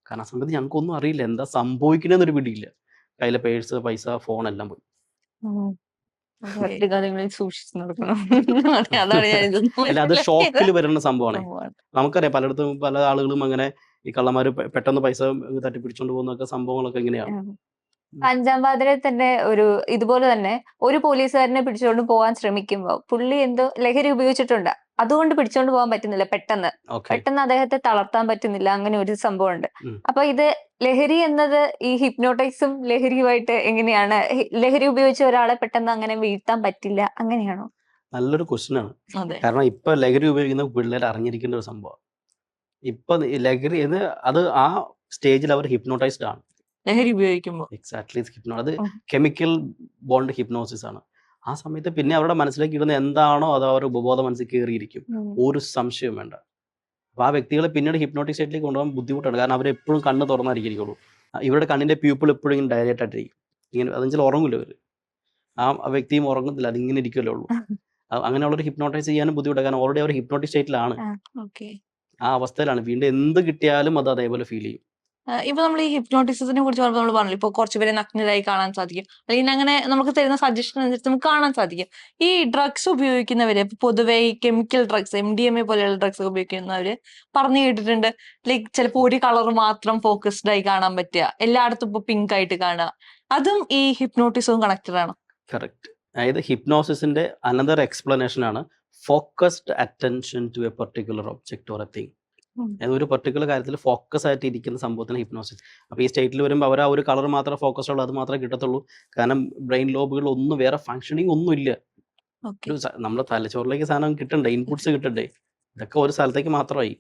[SPEAKER 1] കാരണം ആ സമയത്ത് ഞങ്ങൾക്കൊന്നും അറിയില്ല, എന്താ സംഭവിക്കണമെന്നൊരു പിടിയില്ല. കയ്യിലെ പേഴ്സ്, പൈസ, ഫോൺ എല്ലാം പോയി.
[SPEAKER 2] സൂക്ഷിച്ചു നടക്കണം. അതാണ്
[SPEAKER 1] അല്ല, അത് ഷോക്കിൽ വരുന്ന സംഭവമാണ്. നമുക്കറിയാം പലയിടത്തും പല ആളുകളും അങ്ങനെ ഈ കള്ളന്മാര് പെട്ടെന്ന് പൈസ തട്ടിപ്പിടിച്ചോണ്ട് പോകുന്നൊക്കെ സംഭവങ്ങളൊക്കെ എങ്ങനെയാണ്.
[SPEAKER 3] 5-ാം വാതിലിൽ തന്നെ ഇതുപോലെ തന്നെ ഒരു പോലീസുകാരനെ പിടിച്ചുകൊണ്ട് പോകാൻ ശ്രമിക്കുമ്പോൾ പുള്ളി എന്തോ ലഹരി ഉപയോഗിച്ചിട്ടുണ്ട്, അതുകൊണ്ട് പിടിച്ചോണ്ട് പോകാൻ പറ്റുന്നില്ല. പെട്ടെന്ന് അദ്ദേഹത്തെ തളർത്താൻ പറ്റുന്നില്ല. അങ്ങനെ ഒരു സംഭവം ഉണ്ട്. അപ്പൊ ഇത് ലഹരി എന്നത് ഈ ഹിപ്നോട്ടിക്സും ലഹരിയുമായിട്ട് എങ്ങനെയാണ്? ലഹരി ഉപയോഗിച്ച ഒരാളെ പെട്ടെന്ന് അങ്ങനെ വീഴ്ത്താൻ പറ്റില്ല, അങ്ങനെയാണോ?
[SPEAKER 1] നല്ലൊരു ക്വസ്റ്റ്യൻ ആണ്. കാരണം ഇപ്പൊ ലഹരി ഉപയോഗിക്കുന്ന പിള്ളേർ അറിഞ്ഞിരിക്കേണ്ട ഒരു സംഭവം. ഇപ്പൊ ലഹരി അത് ആ സ്റ്റേജിൽ അവർ ഹിപ്നോട്ടൈസ്ഡ് ആണ്.
[SPEAKER 2] ലഹരി ഉപയോഗിക്കുമ്പോൾ
[SPEAKER 1] എക്സാക്ട്ലി അത് കെമിക്കൽ ബോണ്ട് ഹിപ്നോസിസ് ആണ്. ആ സമയത്ത് പിന്നെ അവരുടെ മനസ്സിലേക്ക് ഇടുന്ന എന്താണോ അത് അവർ ഉപബോധ മനസ്സിൽ കയറിയിരിക്കും, ഒരു സംശയവും വേണ്ട. അപ്പൊ ആ വ്യക്തികളെ പിന്നീട് ഹിപ്നോട്ടിക് സ്റ്റേറ്റിലേക്ക് കൊണ്ടുപോകാൻ ബുദ്ധിമുട്ടാണ്. കാരണം അവർ എപ്പോഴും കണ്ണ് തുറന്നായിരിക്കുള്ളൂ. ഇവരുടെ കണ്ണിന്റെ പ്യൂപ്പിൾ എപ്പോഴും ഇങ്ങനെ ഡയറക്റ്റ് ആയിട്ടിരിക്കും. ഇങ്ങനെ അതെന്ന് ഉറങ്ങില്ല അവര്, ആ വ്യക്തിയും ഉറങ്ങത്തില്ല, അതിങ്ങനെ ഇരിക്കുമല്ലോ ഉള്ളൂ. അങ്ങനെയുള്ളൊരു ഹിപ്നോട്ടൈസ് ചെയ്യാനും ബുദ്ധിമുട്ടാണ്. കാരണം ഓൾറെഡി അവർ ഹിപ്നോട്ടിക് സ്റ്റേറ്റിലാണ്, ആ അവസ്ഥയിലാണ്. വീണ്ടും എന്ത് കിട്ടിയാലും അത് അതേപോലെ ഫീൽ ചെയ്യും.
[SPEAKER 2] ഇപ്പൊ നമ്മൾ ഈ ഹിപ്നോട്ടിസത്തിനെ കുറിച്ച് പറഞ്ഞപ്പോൾ നമ്മൾ പറഞ്ഞു, ഇപ്പൊ കുറച്ചുപേരെ നഗ്നരായി കാണാൻ സാധിക്കും, അല്ലെങ്കിൽ അങ്ങനെ നമുക്ക് തരുന്ന സജഷൻ അനുസരിച്ച് നമുക്ക് കാണാൻ സാധിക്കും. ഈ ഡ്രഗ്സ് ഉപയോഗിക്കുന്നവര് പൊതുവെ ഈ കെമിക്കൽ ഡ്രഗ്സ്, MDMA പോലെയുള്ള ഡ്രഗ്സ് ഉപയോഗിക്കുന്നവര് പറഞ്ഞു കേട്ടിട്ടുണ്ട്, ലൈക്ക് ചിലപ്പോൾ ഒരു കളർ മാത്രം ഫോക്കസ്ഡ് ആയി കാണാൻ പറ്റുക, എല്ലായിടത്തും ഇപ്പൊ പിങ്ക് ആയിട്ട് കാണുക. അതും ഈ ഹിപ്നോട്ടിസവും കണക്റ്റഡ് ആണ്.
[SPEAKER 1] കറക്റ്റ്. അതായത് ഹിപ്നോസിസിന്റെ അനദർ എക്സ്പ്ലനേഷൻ ആണ് focused attention to a particular object or a thing. ഒരു പെർട്ടിക്കുലർ കാര്യത്തിൽ ഫോക്കസ് ആയിട്ട് ഇരിക്കുന്ന സംഭവത്തിന് ഹിപ്നോസിസ്. അപ്പോൾ ഈ സ്റ്റേറ്റിൽ വരുമ്പോൾ അവർ ആ ഒരു കളർ മാത്രം ഫോക്കസ് ഉള്ളൂ, അത് മാത്രമേ കിട്ടത്തുള്ളൂ. കാരണം ബ്രെയിൻ ലോബുകൾ ഒന്നും വേറെ ഫങ്ഷനിങ് ഒന്നും ഇല്ല. നമ്മുടെ തലച്ചോറിലേക്ക് സാധനം കിട്ടണ്ടേ, ഇൻപുട്സ് കിട്ടണ്ടേ, ഇതൊക്കെ ഒരു സ്ഥലത്തേക്ക് മാത്രമായി,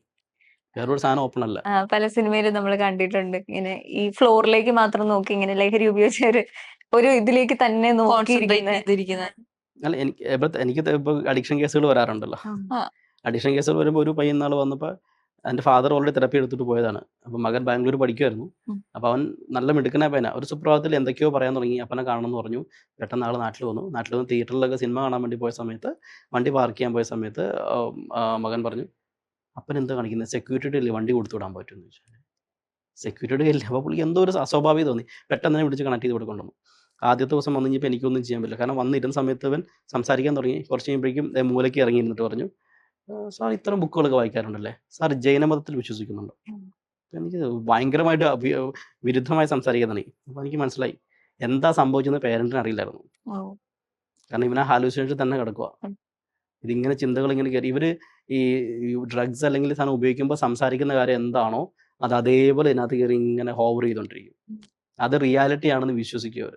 [SPEAKER 1] വേറൊരു സാധനം ഓപ്പൺ അല്ല.
[SPEAKER 3] പല സിനിമയിലും നമ്മൾ കണ്ടിട്ടുണ്ട് ഇങ്ങനെ ഈ ഫ്ലോറിലേക്ക് മാത്രം നോക്കി ഇങ്ങനെ ലഹരി ഉപയോഗിച്ച ഒരു ഇതിലേക്ക് തന്നെ നോക്കിയിരിക്കുന്ന.
[SPEAKER 1] അല്ല, എനിക്ക് ഇപ്പൊ അഡിക്ഷൻ കേസുകൾ വരാറുണ്ടല്ലോ. അഡിക്ഷൻ കേസുകൾ വരുമ്പോൾ ഒരു പയ്യൻ നാൾ വന്നപ്പോൾ എൻ്റെ ഫാദർ ഓൾറെഡി തെറപ്പി എടുത്തിട്ട് പോയതാണ്. അപ്പം മകൻ ബാംഗ്ലൂർ പഠിക്കുമായിരുന്നു. അപ്പോൾ അവൻ നല്ല മിടുക്കനായ പയ്യന. ഒരു സുപ്രഭാതത്തിൽ എന്തൊക്കെയോ പറയാൻ തുടങ്ങി, അപ്പനെ കാണണമെന്ന് പറഞ്ഞു. പെട്ടെന്ന് ആൾ നാട്ടിൽ വന്നു. തിയേറ്ററിലൊക്കെ സിനിമ കാണാൻ വേണ്ടി പോയ സമയത്ത്, വണ്ടി പാർക്ക് ചെയ്യാൻ പോയ സമയത്ത് മകൻ പറഞ്ഞു, അപ്പൻ എന്താ കാണിക്കുന്നത്, സെക്യൂരിറ്റി ഇല്ലേ, വണ്ടി കൊടുത്തു വിടാൻ പറ്റുമെന്ന് ചോദിച്ചാൽ. സെക്യൂരിറ്റി ഇല്ല. അപ്പോൾ പുള്ളിക്ക് എന്തോ ഒരു അസ്വാഭാവികം തോന്നി. പെട്ടെന്ന് തന്നെ വിളിച്ച് കണക്ട് ചെയ്ത് ഇവിടെ കൊണ്ടുവന്നു. ആദ്യത്തെ ദിവസം വന്നു കഴിഞ്ഞപ്പോൾ എനിക്കൊന്നും ചെയ്യാൻ പറ്റില്ല. കാരണം വന്നിരുന്ന സമയത്ത് അവൻ സംസാരിക്കാൻ തുടങ്ങി. കുറച്ച് കഴിയുമ്പോഴേക്കും മൂലയ്ക്ക് ഇറങ്ങിയിരുന്നിട്ട് പറഞ്ഞു, സാർ ഇത്തരം ബുക്കുകളൊക്കെ വായിക്കാറുണ്ടല്ലേ, സാർ ജൈനമതത്തിൽ വിശ്വസിക്കുന്നുണ്ടോ? എനിക്ക് ഭയങ്കരമായിട്ട് വിരുദ്ധമായി സംസാരിക്കാൻ തുടങ്ങി. അപ്പോൾ എനിക്ക് മനസ്സിലായി എന്താ സംഭവിച്ചെന്ന് പേരൻറ്റിന് അറിയില്ലായിരുന്നു. കാരണം ഇവനാ ഹാലൂസിനേഷൻ തന്നെ കിടക്കുക. ഇതിങ്ങനെ ചിന്തകൾ ഇങ്ങനെ കയറി. ഇവർ ഈ ഡ്രഗ്സ് അല്ലെങ്കിൽ സാധനം ഉപയോഗിക്കുമ്പോൾ സംസാരിക്കുന്ന കാര്യം എന്താണോ അത് അതേപോലെ ഇതിനകത്ത് കയറി ഇങ്ങനെ ഹോവർ ചെയ്തുകൊണ്ടിരിക്കും. അത് റിയാലിറ്റി ആണെന്ന് വിശ്വസിക്കുക അവർ.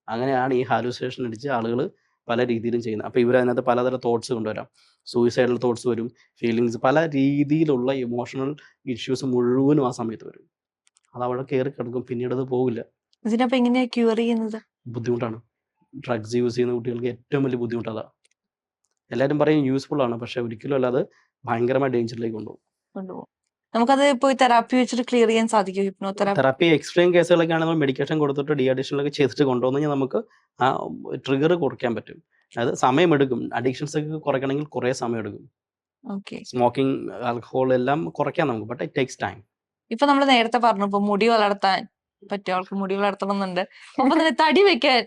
[SPEAKER 1] അങ്ങനെയാണ് ഈ ഹാലൂസിനേഷൻ അടിച്ച് ആളുകൾ പല രീതിയിലും ചെയ്യുന്നത്. അപ്പോൾ ഇവരതിനകത്ത് പലതരം തോട്ട്സ് കൊണ്ടുവരാം. സൂയിസൈഡൽ തോട്ട്സ് വരും, ഫീലിങ്സ്, പല രീതിയിലുള്ള ഇമോഷണൽ ഇഷ്യൂസ് മുഴുവനും ആ സമയത്ത് വരും. അത് അവിടെ കയറി കിടക്കും, പിന്നീട് അത് പോകില്ല.
[SPEAKER 2] ഇതിനപ്പം എങ്ങനെയാ ക്യൂർ ചെയ്യുന്നത്?
[SPEAKER 1] ബുദ്ധിമുട്ടാണ്. ഡ്രഗ്സ് യൂസ് ചെയ്യുന്ന കുട്ടികൾക്ക് ഏറ്റവും വലിയ ബുദ്ധിമുട്ട് അതാ. എല്ലാവരും പറയും യൂസ്ഫുൾ ആണ്, പക്ഷെ ഒരിക്കലും അല്ലാതെ ഭയങ്കരമായ ഡേഞ്ചറിലേക്ക് കൊണ്ടുപോകും.
[SPEAKER 2] നമുക്കത് പോയി തെറാപ്പി വെച്ചിട്ട് ക്ലിയർ ചെയ്യാൻ സാധിക്കും?
[SPEAKER 1] തെറാപ്പി എക്സ്ട്രീം കേസുകളൊക്കെ ആണെങ്കിൽ നമ്മൾ മെഡിക്കേഷൻ കൊടുത്തിട്ട് ഡി അഡിക്ഷനൊക്കെ ചെയ്തിട്ട് കൊണ്ടുവന്നു കഴിഞ്ഞാൽ നമുക്ക് ആ ട്രിഗർ കുറയ്ക്കാൻ പറ്റും. അത് സമയമെടുക്കും. അഡിക്ഷൻസ് ഒക്കെ കുറയ്ക്കണമെങ്കിൽ കുറേ സമയമെടുക്കും. സ്മോക്കിംഗ്, ആൽക്കഹോൾ എല്ലാം കുറയ്ക്കാം നമുക്ക്, ബട്ട് ഇറ്റ് ടേക്സ് ടൈം.
[SPEAKER 2] ഇപ്പൊ നമ്മൾ നേരത്തെ പറഞ്ഞു, ഇപ്പൊ മുടി വളർത്താൻ പറ്റിയ ആൾക്ക് മുടി വളർത്തണം എന്നുണ്ട്, അപ്പൊ തടി വെക്കാൻ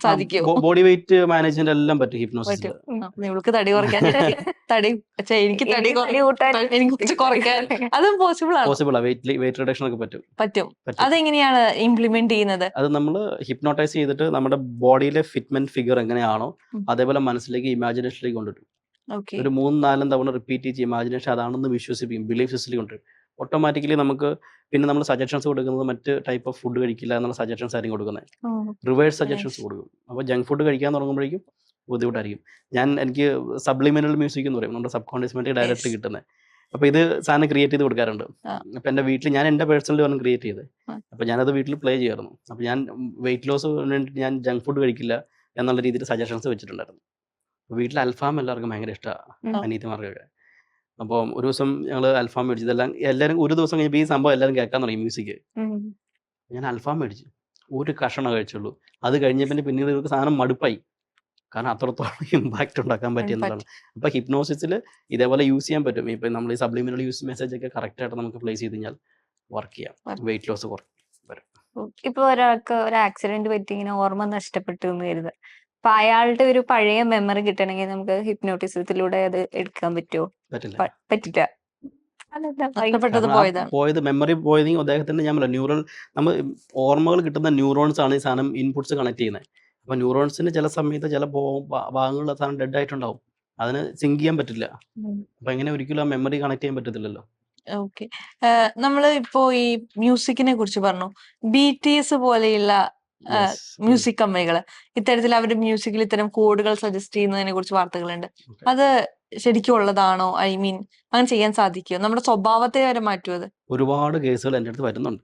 [SPEAKER 2] സാധിക്കുമോ?
[SPEAKER 1] ബോഡി വെയിറ്റ് മാനേജ്മെന്റ് എല്ലാം പറ്റും ഹിപ്നോസിസിൽ.
[SPEAKER 2] നിങ്ങൾക്ക് തടി കുറയ്ക്കാൻ തടി എനിക്ക് തടി എനിക്ക് കുറച്ച് കുറയ്ക്കാൻ അതും പോസിബിൾ ആണ്.
[SPEAKER 1] പോസിബിൾ വെയിറ്റ് റിഡക്ഷൻ ഒക്കെ പറ്റും.
[SPEAKER 2] പറ്റും. അതെങ്ങനെയാണ് ഇംപ്ലിമെന്റ് ചെയ്യുന്നത്?
[SPEAKER 1] അത് നമ്മൾ ഹിപ്നോട്ടൈസ് ചെയ്തിട്ട് നമ്മുടെ ബോഡിയിലെ ഫിറ്റ്മെന്റ് ഫിഗർ എങ്ങനെയാണോ അതേപോലെ മനസ്സിലേക്ക് ഇമാജിനേഷനിലേക്ക് കൊണ്ടുവരും. ഒരു 3-4 തവണ റിപ്പീറ്റ് ചെയ്ത് ഇമാജിനേഷൻ അതാണെന്ന് വിശ്വസിപ്പിക്കും, ബിലീഫ് സിസ്റ്റത്തിൽ കൊണ്ടുവരും. ഓട്ടോമാറ്റിക്കലി നമുക്ക് പിന്നെ നമ്മൾ സജഷൻസ് കൊടുക്കുന്നത് മറ്റ് ടൈപ്പ് ഓഫ് ഫുഡ് കഴിക്കില്ല എന്നുള്ള സജഷൻസ് ആയിരിക്കും കൊടുക്കുന്നത്. റിവേഴ്സ് സജഷൻസ് കൊടുക്കും. അപ്പോൾ ജങ്ക് ഫുഡ് കഴിക്കാൻ തുടങ്ങുമ്പോഴേക്കും ബുദ്ധിമുട്ടായിരിക്കും. എനിക്ക് സബ്ലിമിനൽ മ്യൂസിക് എന്ന് പറയും, നമ്മുടെ സബ് കോൺഷ്യസ് മൈൻഡിൽ ഡയറക്റ്റ്ലി കിട്ടുന്നത്. അപ്പോൾ ഇത് സാധനം ക്രിയേറ്റ് ചെയ്ത് കൊടുക്കാറുണ്ട്. അപ്പോൾ എൻ്റെ വീട്ടിൽ ഞാൻ എൻ്റെ പേഴ്സണലി ഒന്ന് ക്രിയേറ്റ് ചെയ്ത്, അപ്പോൾ ഞാനത് വീട്ടിൽ പ്ലേ ചെയ്യായിരുന്നു. അപ്പോൾ ഞാൻ വെയിറ്റ് ലോസ് വേണ്ടിയിട്ട് ഞാൻ ജങ്ക് ഫുഡ് കഴിക്കില്ല എന്നുള്ള രീതിയിൽ സജഷൻസ് വെച്ചിട്ടുണ്ടായിരുന്നു. വീട്ടിൽ അൽഫാം എല്ലാവർക്കും ഭയങ്കര ഇഷ്ടമാണ്, അനീതിമാർക്കൊക്കെ. അപ്പോൾ ഒരു ദിവസം ഞങ്ങൾ അൽഫാം മേടിച്ചു. ഇതെല്ലാം എല്ലാവരും ഒരു ദിവസം കഴിഞ്ഞപ്പോൾ ഈ സംഭവം എല്ലാവരും കേൾക്കാൻ തുടങ്ങി മ്യൂസിക്. ഞാൻ അൽഫാം മേടിച്ചു, ഒരു കഷണം കഴിച്ചുള്ളൂ. അത് കഴിഞ്ഞപ്പോൾ പിന്നീട് ഇവർക്ക് സാധനം മടുപ്പായി, കാരണം അത്രത്തോളം ഇമ്പാക്റ്റ് ഉണ്ടാക്കാൻ പറ്റിയെന്നുള്ളതാണ്. അപ്പോൾ ഹിപ്നോസിസിൽ ഇതേപോലെ യൂസ് ചെയ്യാൻ പറ്റും. ഇപ്പം നമ്മൾ ഈ സബ്ലിമിനൽ യൂസ് മെസ്സേജ് ഒക്കെ കറക്റ്റായിട്ട് നമുക്ക് പ്ലേസ് ചെയ്ത് കഴിഞ്ഞാൽ വർക്ക് ചെയ്യാം, വെയിറ്റ് ലോസ് കുറയും.
[SPEAKER 3] ഇപ്പൊ ഒരാൾക്ക് ഒരു ആക്സിഡന്റ് പറ്റി ഇങ്ങനെ ഓർമ്മ നഷ്ടപ്പെട്ടു എന്ന് കരുതുക, അപ്പൊ അയാളുടെ ഒരു പഴയ മെമ്മറി കിട്ടണമെങ്കിൽ നമുക്ക് ഹിപ്നോട്ടിസത്തിലൂടെ അത് എടുക്കാൻ പറ്റുമോ? പറ്റില്ല.
[SPEAKER 1] പോയത് മെമ്മറി പോയതെങ്കിൽ അദ്ദേഹത്തിന്റെ ഞാൻ ന്യൂറൽ നമ്മൾ ഓർമ്മകൾ കിട്ടുന്ന ന്യൂറോൺസ് ആണ് ഈ സാധനം ഇൻപുട്സ് കണക്ട് ചെയ്യുന്നത്. അപ്പൊ ന്യൂറോൺസിന് ചില സമയത്ത് ചില ഭാഗങ്ങളിൽ സാധനം ഡെഡ് ആയിട്ടുണ്ടാവും, അതിന് സിങ്ക് ചെയ്യാൻ പറ്റില്ല. അപ്പൊ എങ്ങനെ ഒരിക്കലും ആ മെമ്മറി കണക്ട് ചെയ്യാൻ പറ്റത്തില്ലല്ലോ.
[SPEAKER 2] ഓക്കെ, നമ്മള് ഇപ്പോ ഈ മ്യൂസിക്കിനെ കുറിച്ച് പറഞ്ഞു. BTS പോലെയുള്ള മ്യൂസിക് കമ്പനികള് ഇത്തരത്തിൽ അവരുടെ മ്യൂസിക്കിൽ ഇത്തരം കോഡുകൾ സജസ്റ്റ് ചെയ്യുന്നതിനെ കുറിച്ച് വാർത്തകളുണ്ട്. അത് ശരിക്കും ഉള്ളതാണോ? ഐ മീൻ, അങ്ങനെ ചെയ്യാൻ സാധിക്കുമോ? നമ്മുടെ സ്വഭാവത്തെ വരെ മാറ്റും അത്?
[SPEAKER 1] ഒരുപാട് കേസുകൾ എൻ്റെ അടുത്ത് വരുന്നുണ്ട്.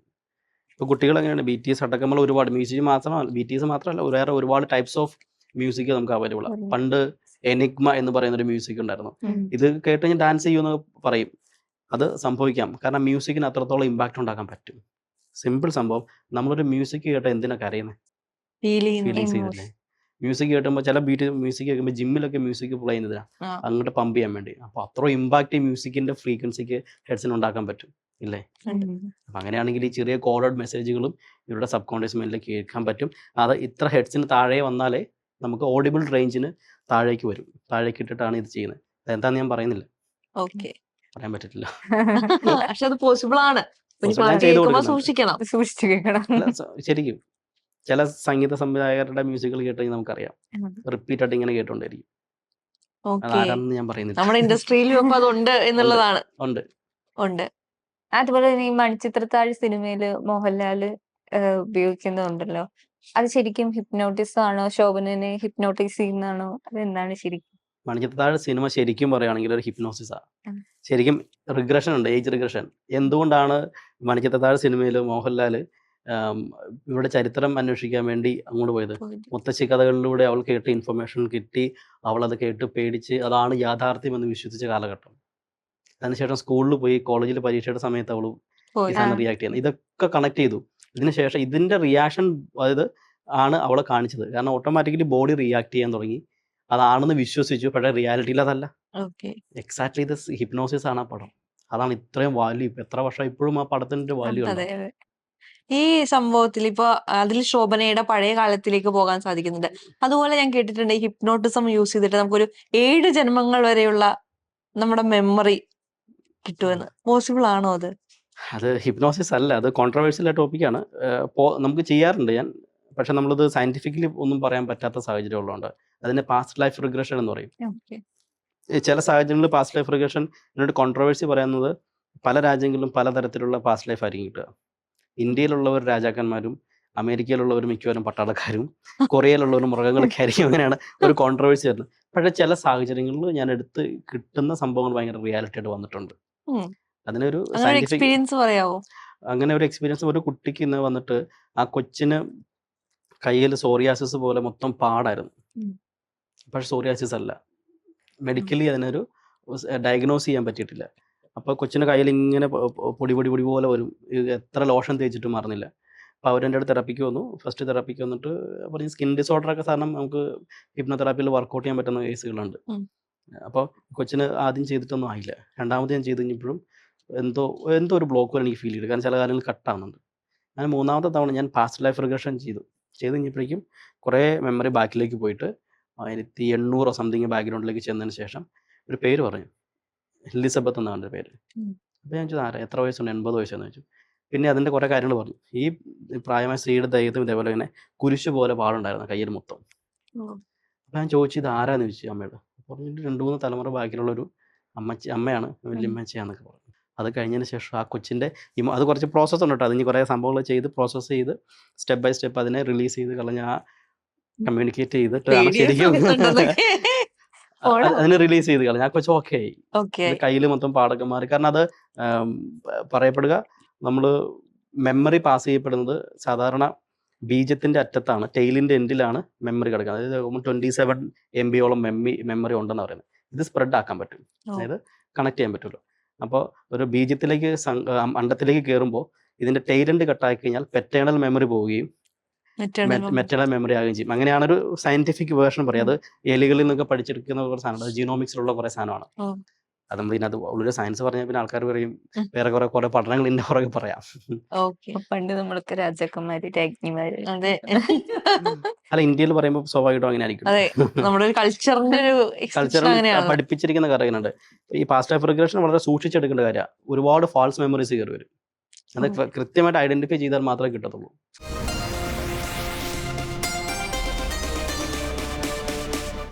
[SPEAKER 1] ഇപ്പൊ കുട്ടികൾ എങ്ങനെയാണ് BTS അടക്കമുള്ള ഒരുപാട് മ്യൂസിക് മാത്രമല്ല, BTS മാത്രമല്ല, വേറെ ഒരുപാട് ടൈപ്സ് ഓഫ് മ്യൂസിക് നമുക്ക് അവൈലബിൾ ആണ്. പണ്ട് എനിഗ്മ എന്ന് പറയുന്ന ഒരു മ്യൂസിക് ഉണ്ടായിരുന്നു. ഇത് കേട്ട് കഴിഞ്ഞാൽ ഡാൻസ് ചെയ്യുമെന്ന് പറയും. അത് സംഭവിക്കാം, കാരണം മ്യൂസിക്കിന് അത്രത്തോളം ഇമ്പാക്റ്റ് ഉണ്ടാക്കാൻ പറ്റും. സിമ്പിൾ സംഭവം, നമ്മളൊരു മ്യൂസിക് കേട്ടാൽ എന്തിനൊക്കെ അറിയുന്നത്? ഫീലിങ്സ് ചെയ്തില്ലേ? മ്യൂസിക് കേട്ടുമ്പോൾ ചില മ്യൂസിക് കേൾക്കുമ്പോൾ ജിമ്മിലൊക്കെ മ്യൂസിക് പ്ലേ ചെയ്യുന്നതിനാണ്, അങ്ങോട്ട് പമ്പ് ചെയ്യാൻ വേണ്ടി. അപ്പോൾ അത്ര ഇമ്പാക്റ്റ് മ്യൂസിക്കിന്റെ ഫ്രീക്വൻസിക്ക് ഹെഡ്സിന് ഉണ്ടാക്കാൻ പറ്റും, ഇല്ലേ? അപ്പം അങ്ങനെയാണെങ്കിൽ ഈ ചെറിയ കോഡഡ് മെസ്സേജുകളും ഇവരുടെ സബ് കോൺഷ്യസ് മൈൻഡിലേക്ക് കേൾക്കാൻ പറ്റും. അത് ഇത്ര ഹെഡ്സിന് താഴെ വന്നാലേ നമുക്ക് ഓഡിബിൾ റേഞ്ചിന് താഴേക്ക് വരും. താഴേക്ക് ഇട്ടിട്ടാണ് ഇത് ചെയ്യുന്നത്. അതെന്താന്ന് ഞാൻ പറയുന്നില്ല, പറയാൻ പറ്റില്ല.
[SPEAKER 2] പക്ഷെ അത് പോസിബിൾ ആണ്. സൂക്ഷിക്കണം.
[SPEAKER 1] ശരിക്കും ചില സംഗീത സംവിധായകരുടെ മ്യൂസിക്കുകൾ കേട്ട് കഴിഞ്ഞാൽ നമുക്കറിയാം, റിപ്പീറ്റ് ആയിട്ട് ഇങ്ങനെ കേട്ടോണ്ടിരിക്കും. അതാരാണെന്ന് ഞാൻ പറയുന്നില്ല.
[SPEAKER 2] നമ്മുടെ ഇൻഡസ്ട്രിയിലും അതുണ്ട് എന്നുള്ളതാണ്.
[SPEAKER 3] ഉണ്ട്. അതുപോലെ തന്നെ ഈ മണിച്ചിത്രത്താഴ് സിനിമയില് മോഹൻലാല് ഉപയോഗിക്കുന്നുണ്ടല്ലോ, അത് ശരിക്കും ഹിപ്നോട്ടിസം ആണോ? ശോഭനനെ ഹിപ്നോട്ടൈസ് ചെയ്യുന്നതാണോ? അതെന്താണ് ശരിക്കും?
[SPEAKER 1] മണിച്ചിത്രത്താഴ് സിനിമ ശരിക്കും പറയുകയാണെങ്കിൽ ഒരു ഹിപ്നോസിസാ. ശരിക്കും റിഗ്രഷൻ ഉണ്ട്, ഏജ് റിഗ്രഷൻ. എന്തുകൊണ്ടാണ് മണിച്ചിത്രത്താഴ് സിനിമയിൽ മോഹൻലാൽ ഇവിടെ ചരിത്രം അന്വേഷിക്കാൻ വേണ്ടി അങ്ങോട്ട് പോയത്? മുത്തശ്ശി കഥകളിലൂടെ അവൾ കേട്ട് ഇൻഫർമേഷൻ കിട്ടി, അവൾ അത് കേട്ട് പേടിച്ച് അതാണ് യാഥാർത്ഥ്യം എന്ന് വിശ്വസിച്ച കാലഘട്ടം. അതിനുശേഷം സ്കൂളിൽ പോയി, കോളേജിൽ പരീക്ഷയുടെ സമയത്ത് അവൾ റിയാക്ട് ചെയ്യുന്നത്. ഇതൊക്കെ കണക്ട് ചെയ്തു. ഇതിനുശേഷം ഇതിന്റെ റിയാക്ഷൻ അതായത് ആണ് അവളെ കാണിച്ചത്. കാരണം ഓട്ടോമാറ്റിക്കലി ബോഡി റിയാക്ട് ചെയ്യാൻ തുടങ്ങി, അതാണെന്ന് വിശ്വസിച്ചു. പക്ഷേ റിയാലിറ്റിയിൽ അതല്ല. എക്സാക്ട്ലി ഇത് ഹിപ്നോസിസ് ആണ് ആ പടം. അതാണ് ഇത്രയും വാല്യൂ. എത്ര വർഷം ഇപ്പോഴും ആ പടത്തിന്റെ വാല്യൂ ഉണ്ട്.
[SPEAKER 2] ഈ സംഭവത്തിൽ ഇപ്പൊ അതിൽ ശോഭനയുടെ പഴയ കാലത്തിലേക്ക് പോകാൻ സാധിക്കുന്നുണ്ട്. അതുപോലെ ഞാൻ കേട്ടിട്ടുണ്ട്, ഈ ഹിപ്നോട്ടിസം യൂസ് ചെയ്തിട്ട് നമുക്കൊരു 7 ജന്മങ്ങൾ വരെയുള്ള നമ്മുടെ മെമ്മറി കിട്ടുമെന്ന്. പോസിബിൾ ആണോ അത്?
[SPEAKER 1] അത് ഹിപ്നോസിസ് അല്ല, അത് കോൺട്രവേഴ്സ്യൽ ടോപ്പിക്കാണ്. നമുക്ക് ചെയ്യാറുണ്ട് ഞാൻ, പക്ഷെ നമ്മളത് സയന്റിഫിക്കലി ഒന്നും പറയാൻ പറ്റാത്ത സാഹചര്യം ഉള്ളതുകൊണ്ട് അതിനെ പാസ്റ്റ് ലൈഫ് റിഗ്രഷൻ എന്ന് പറയും. ചില സാഹചര്യങ്ങളിൽ പാസ്റ്റ് ലൈഫ് റിഗ്രഷൻ എന്നോട് കോൺട്രവേഴ്സി പറയുന്നത്, പല രാജ്യങ്ങളിലും പലതരത്തിലുള്ള പാസ്റ്റ് ലൈഫ് ആയിരിക്കും കിട്ടുക. ഇന്ത്യയിലുള്ളവർ രാജാക്കന്മാരും അമേരിക്കയിലുള്ളവർ മിക്കവാറും പട്ടാളക്കാരും കൊറിയയിലുള്ളവരും മൃഗങ്ങളൊക്കെ ആയിരിക്കും. അങ്ങനെയാണ് ഒരു കോൺട്രവേഴ്സി വരുന്നത്. പക്ഷേ ചില സാഹചര്യങ്ങളിൽ ഞാൻ എടുത്ത് കിട്ടുന്ന സംഭവങ്ങൾ ഭയങ്കര റിയാലിറ്റി ആയിട്ട് വന്നിട്ടുണ്ട്. അതിനൊരു
[SPEAKER 2] എക്സ്പീരിയൻസ് പറയാവോ?
[SPEAKER 1] അങ്ങനെ ഒരു എക്സ്പീരിയൻസ് ഒരു കുട്ടിക്ക് ഇന്ന് വന്നിട്ട്, ആ കൊച്ചിന് കയ്യിൽ സോറിയാസിസ് പോലെ മൊത്തം പാടായിരുന്നു. പക്ഷെ സോറിയാസിസ് അല്ല, മെഡിക്കലി അതിനൊരു ഡയഗ്നോസ് ചെയ്യാൻ പറ്റിയിട്ടില്ല. അപ്പോൾ കൊച്ചിൻ്റെ കയ്യിൽ ഇങ്ങനെ പൊടി പൊടി പൊടി പോലെ വരും, എത്ര ലോഷൻ തേച്ചിട്ട് മാറുന്നില്ല. അപ്പോൾ അവരെൻ്റെ അടുത്ത് തെറാപ്പിക്ക് വന്നു. ഫസ്റ്റ് തെറാപ്പിക്ക് വന്നിട്ട് പറഞ്ഞ് സ്കിൻ ഡിസോർഡറൊക്കെ സാധനം നമുക്ക് ഹിപ്നോതെറാപ്പിയിൽ വർക്കൗട്ട് ചെയ്യാൻ പറ്റുന്ന കേസുകളുണ്ട്. അപ്പോൾ കൊച്ചിന് ആദ്യം ചെയ്തിട്ടൊന്നും ആയില്ല. രണ്ടാമത് ഞാൻ ചെയ്ത് കഴിഞ്ഞപ്പോഴും എന്തോ ഒരു ബ്ലോക്ക് പോലെ എനിക്ക് ഫീൽ ചെയ്തു. കാരണം ചില കാര്യങ്ങൾ കട്ടാകുന്നുണ്ട്. അങ്ങനെ 3ാമത്തെ തവണ ഞാൻ പാസ്റ്റ് ലൈഫ് റിഗ്രഷൻ ചെയ്തു. ചെയ്ത് കഴിഞ്ഞപ്പോഴേക്കും കുറേ മെമ്മറി ബാക്കിലേക്ക് പോയിട്ട് 1800 സംതിങ് ബാക്ക്ഗ്രൗണ്ടിലേക്ക് ചെന്നതിന് ശേഷം ഒരു പേര് പറഞ്ഞു, എലിസബത്ത് എന്നാണ് എൻ്റെ പേര്. അപ്പോൾ ഞാൻ ചോദിച്ചു ആരാ, എത്ര വയസ്സുണ്ട്, 80 വയസ്സെന്ന് ചോദിച്ചു. പിന്നെ അതിൻ്റെ കുറേ കാര്യങ്ങൾ പറഞ്ഞു. ഈ പ്രായമായ സ്ത്രീയുടെ ദേഹത്തും ഇതേപോലെ ഇങ്ങനെ കുരിശ് പോലെ പാടുണ്ടായിരുന്നു കയ്യിൽ മൊത്തം. അപ്പോൾ ഞാൻ ചോദിച്ചു ഇത് ആരാന്ന് ചോദിച്ചു അമ്മയോട്. പറഞ്ഞിട്ട് 2-3 തലമുറ ബാക്കിലുള്ളൊരു അമ്മയാണ്, വല്യമ്മച്ചിയാന്നൊക്കെ പറഞ്ഞു. അത് കഴിഞ്ഞതിന് ശേഷം ആ കൊച്ചിൻ്റെ അത് കുറച്ച് പ്രോസസ്സ് ഉണ്ട് കേട്ടോ. അതിന് കുറേ സംഭവങ്ങൾ ചെയ്ത് പ്രോസസ്സ് ചെയ്ത് സ്റ്റെപ്പ് ബൈ സ്റ്റെപ്പ് അതിനെ റിലീസ് ചെയ്ത് കളഞ്ഞ കമ്മ്യൂണിക്കേറ്റ് ചെയ്തിട്ടാണ് ശരിക്കും അതിനെ റിലീസ് ചെയ്ത് കളഞ്ഞ ആ കൊച്ചു ഓക്കെ ആയി. കയ്യിൽ മൊത്തം പാടൊക്കെ മാറി. കാരണം അത് പറയപ്പെടുക നമ്മൾ മെമ്മറി പാസ് ചെയ്യപ്പെടുന്നത് സാധാരണ ബീജത്തിന്റെ അറ്റത്താണ്, ടെയിലിന്റെ എൻഡിലാണ് മെമ്മറി കിടക്കുന്നത്. അതായത് 27 MB മെമ്മറി ഉണ്ടെന്ന് പറയുന്നത്. ഇത് സ്പ്രെഡ് ആക്കാൻ പറ്റും, അതായത് കണക്ട് ചെയ്യാൻ പറ്റുമല്ലോ. അപ്പോൾ ഒരു ബീജത്തിലേക്ക് അണ്ടത്തിലേക്ക് കയറുമ്പോൾ ഇതിന്റെ ടെയിലെൻഡ് കട്ടാക്കി കഴിഞ്ഞാൽ പെറ്റേണൽ മെമ്മറി പോവുകയും മെറ്റേണൽ മെമ്മറി ആകുകയും ചെയ്യും. അങ്ങനെയാണ് ഒരു സയന്റിഫിക് വേർഷൻ പറയാം. അത് എലികളിൽ നിന്നൊക്കെ പഠിച്ചെടുക്കുന്ന കുറേ സാധനമാണ്, ജീനോമിക്സിലുള്ള കുറേ സാധനമാണ്. അത് നമ്മൾ ഇതിനകത്ത് ഉള്ളൊരു സയൻസ് പറഞ്ഞാൽ പിന്നെ ആൾക്കാർ പറയും വേറെ കുറെ പഠനങ്ങൾ ഇതിന്റെ പുറകെ പറയാം.
[SPEAKER 3] പണ്ട് നമ്മളൊക്കെ രാജാക്കന്മാര് രാജ്ഞിമാര്.
[SPEAKER 1] അല്ല, ഇന്ത്യയിൽ പറയുമ്പോൾ സ്വാഭാവികമായിട്ടും അങ്ങനെ ആയിരിക്കും. കൾച്ചർ പഠിപ്പിച്ചിരിക്കുന്ന കാര്യങ്ങളുണ്ട്. ഈ പാസ്റ്റ് ലൈഫ് റിഗ്രഷൻ വളരെ സൂക്ഷിച്ചെടുക്കേണ്ട കാര്യമാണ്. ഒരുപാട് ഫാൾസ് മെമ്മറീസ് കയറി വരും. അത് കൃത്യമായിട്ട് ഐഡന്റിഫൈ ചെയ്താൽ മാത്രമേ കിട്ടത്തുള്ളൂ.